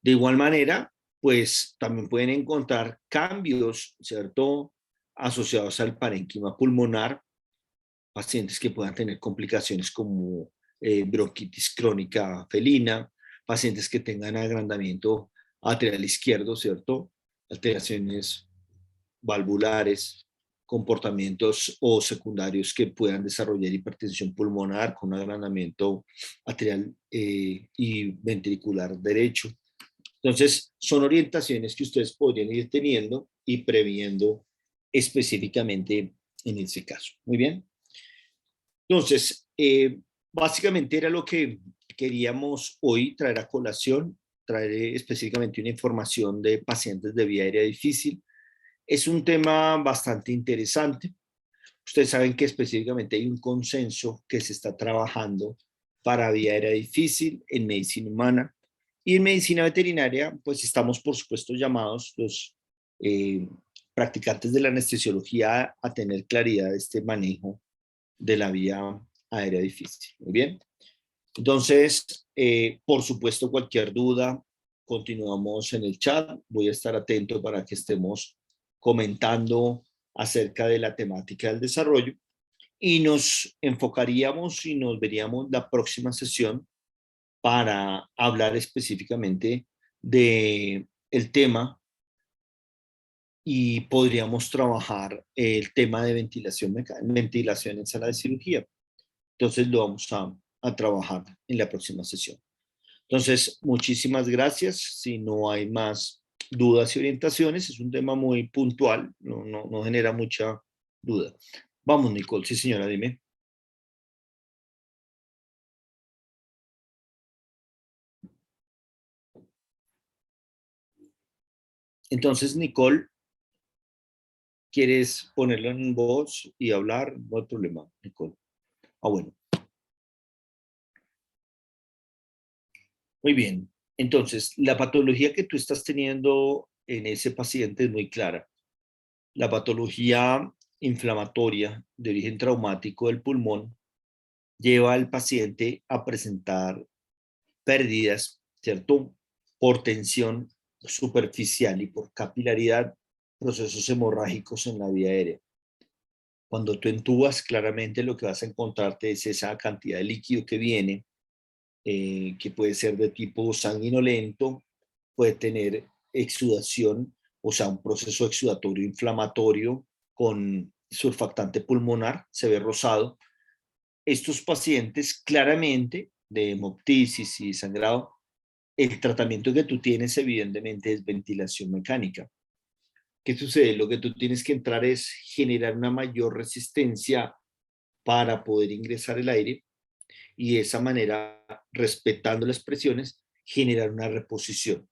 De igual manera, pues también pueden encontrar cambios, ¿cierto?, asociados al parénquima pulmonar, pacientes que puedan tener complicaciones como bronquitis crónica felina, pacientes que tengan agrandamiento atrial izquierdo, ¿cierto?, alteraciones valvulares, comportamientos o secundarios que puedan desarrollar hipertensión pulmonar con agrandamiento atrial y ventricular derecho. Entonces, son orientaciones que ustedes podrían ir teniendo y previendo específicamente en ese caso. Muy bien. Entonces, básicamente era lo que queríamos hoy traer a colación, traer específicamente una información de pacientes de vía aérea difícil. Es un tema bastante interesante. Ustedes saben que específicamente hay un consenso que se está trabajando para vía aérea difícil en medicina humana y en medicina veterinaria, pues estamos por supuesto llamados los practicantes de la anestesiología a tener claridad de este manejo de la vía aérea difícil. Muy bien. Entonces, por supuesto, cualquier duda, continuamos en el chat. Voy a estar atento para que estemos comentando acerca de la temática del desarrollo y nos enfocaríamos y nos veríamos la próxima sesión para hablar específicamente de el tema y podríamos trabajar el tema de ventilación en sala de cirugía. Entonces lo vamos a a trabajar en la próxima sesión. Entonces, muchísimas gracias. Si no hay más dudas y orientaciones, es un tema muy puntual, no genera mucha duda. Vamos, Nicole. Sí, señora, dime. Entonces, Nicole, ¿quieres ponerlo en voz y hablar? No hay problema, Nicole. Bueno. Muy bien. Entonces, la patología que tú estás teniendo en ese paciente es muy clara. La patología inflamatoria de origen traumático del pulmón lleva al paciente a presentar pérdidas, ¿cierto? Por tensión superficial y por capilaridad, procesos hemorrágicos en la vía aérea. Cuando tú entubas, claramente lo que vas a encontrarte es esa cantidad de líquido que viene, que puede ser de tipo sanguinolento, puede tener exudación, o sea, un proceso exudatorio inflamatorio con surfactante pulmonar, se ve rosado. Estos pacientes claramente de hemoptisis y sangrado, el tratamiento que tú tienes evidentemente es ventilación mecánica. ¿Qué sucede? Lo que tú tienes que entrar es generar una mayor resistencia para poder ingresar el aire y de esa manera, respetando las presiones, generar una reposición.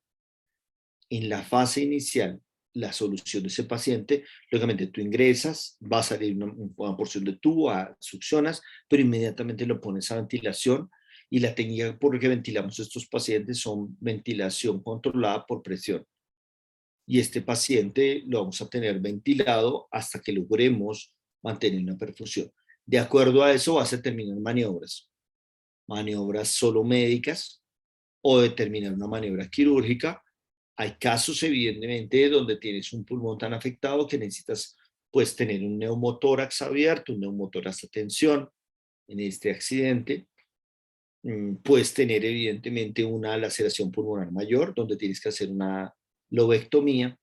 En la fase inicial, la solución de ese paciente, lógicamente tú ingresas, va a salir una porción de tubo, succionas, pero inmediatamente lo pones a ventilación y la técnica por la que ventilamos a estos pacientes son ventilación controlada por presión. Y este paciente lo vamos a tener ventilado hasta que logremos mantener una perfusión. De acuerdo a eso vas a determinar maniobras solo médicas o determinar una maniobra quirúrgica. Hay casos, evidentemente, donde tienes un pulmón tan afectado que necesitas pues, tener un neumotórax abierto, un neumotórax a tensión. En este accidente, puedes tener, evidentemente, una laceración pulmonar mayor, donde tienes que hacer una lobectomía.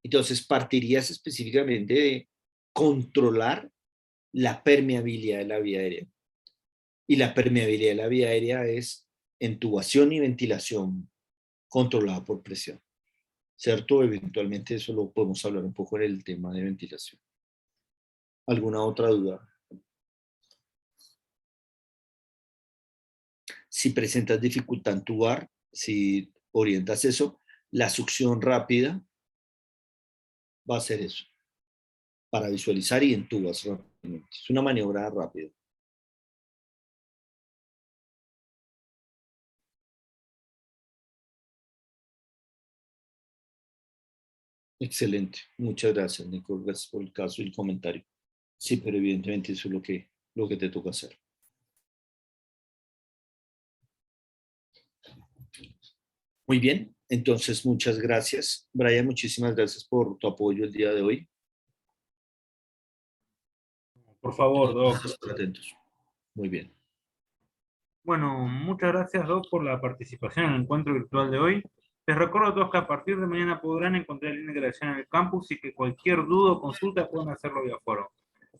Entonces, partirías específicamente de controlar la permeabilidad de la vía aérea. Y la permeabilidad de la vía aérea es intubación y ventilación controlada por presión. ¿Cierto? Eventualmente eso lo podemos hablar un poco en el tema de ventilación. ¿Alguna otra duda? Si presentas dificultad en tubar, si orientas eso, la succión rápida va a ser eso, para visualizar y entubas rápidamente. Es una maniobra rápida. Excelente. Muchas gracias, Nico. Gracias por el caso y el comentario. Sí, pero evidentemente eso es lo que te toca hacer. Muy bien. Entonces, muchas gracias. Brian, muchísimas gracias por tu apoyo el día de hoy. Por favor, Doc. Atentos. Muy bien. Bueno, muchas gracias, Doc, por la participación en el encuentro virtual de hoy. Les recuerdo a todos que a partir de mañana podrán encontrar el link de la acción en el campus y que cualquier duda o consulta pueden hacerlo vía foro.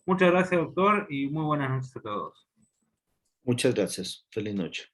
Muchas gracias, doctor, y muy buenas noches a todos. Muchas gracias. Feliz noche.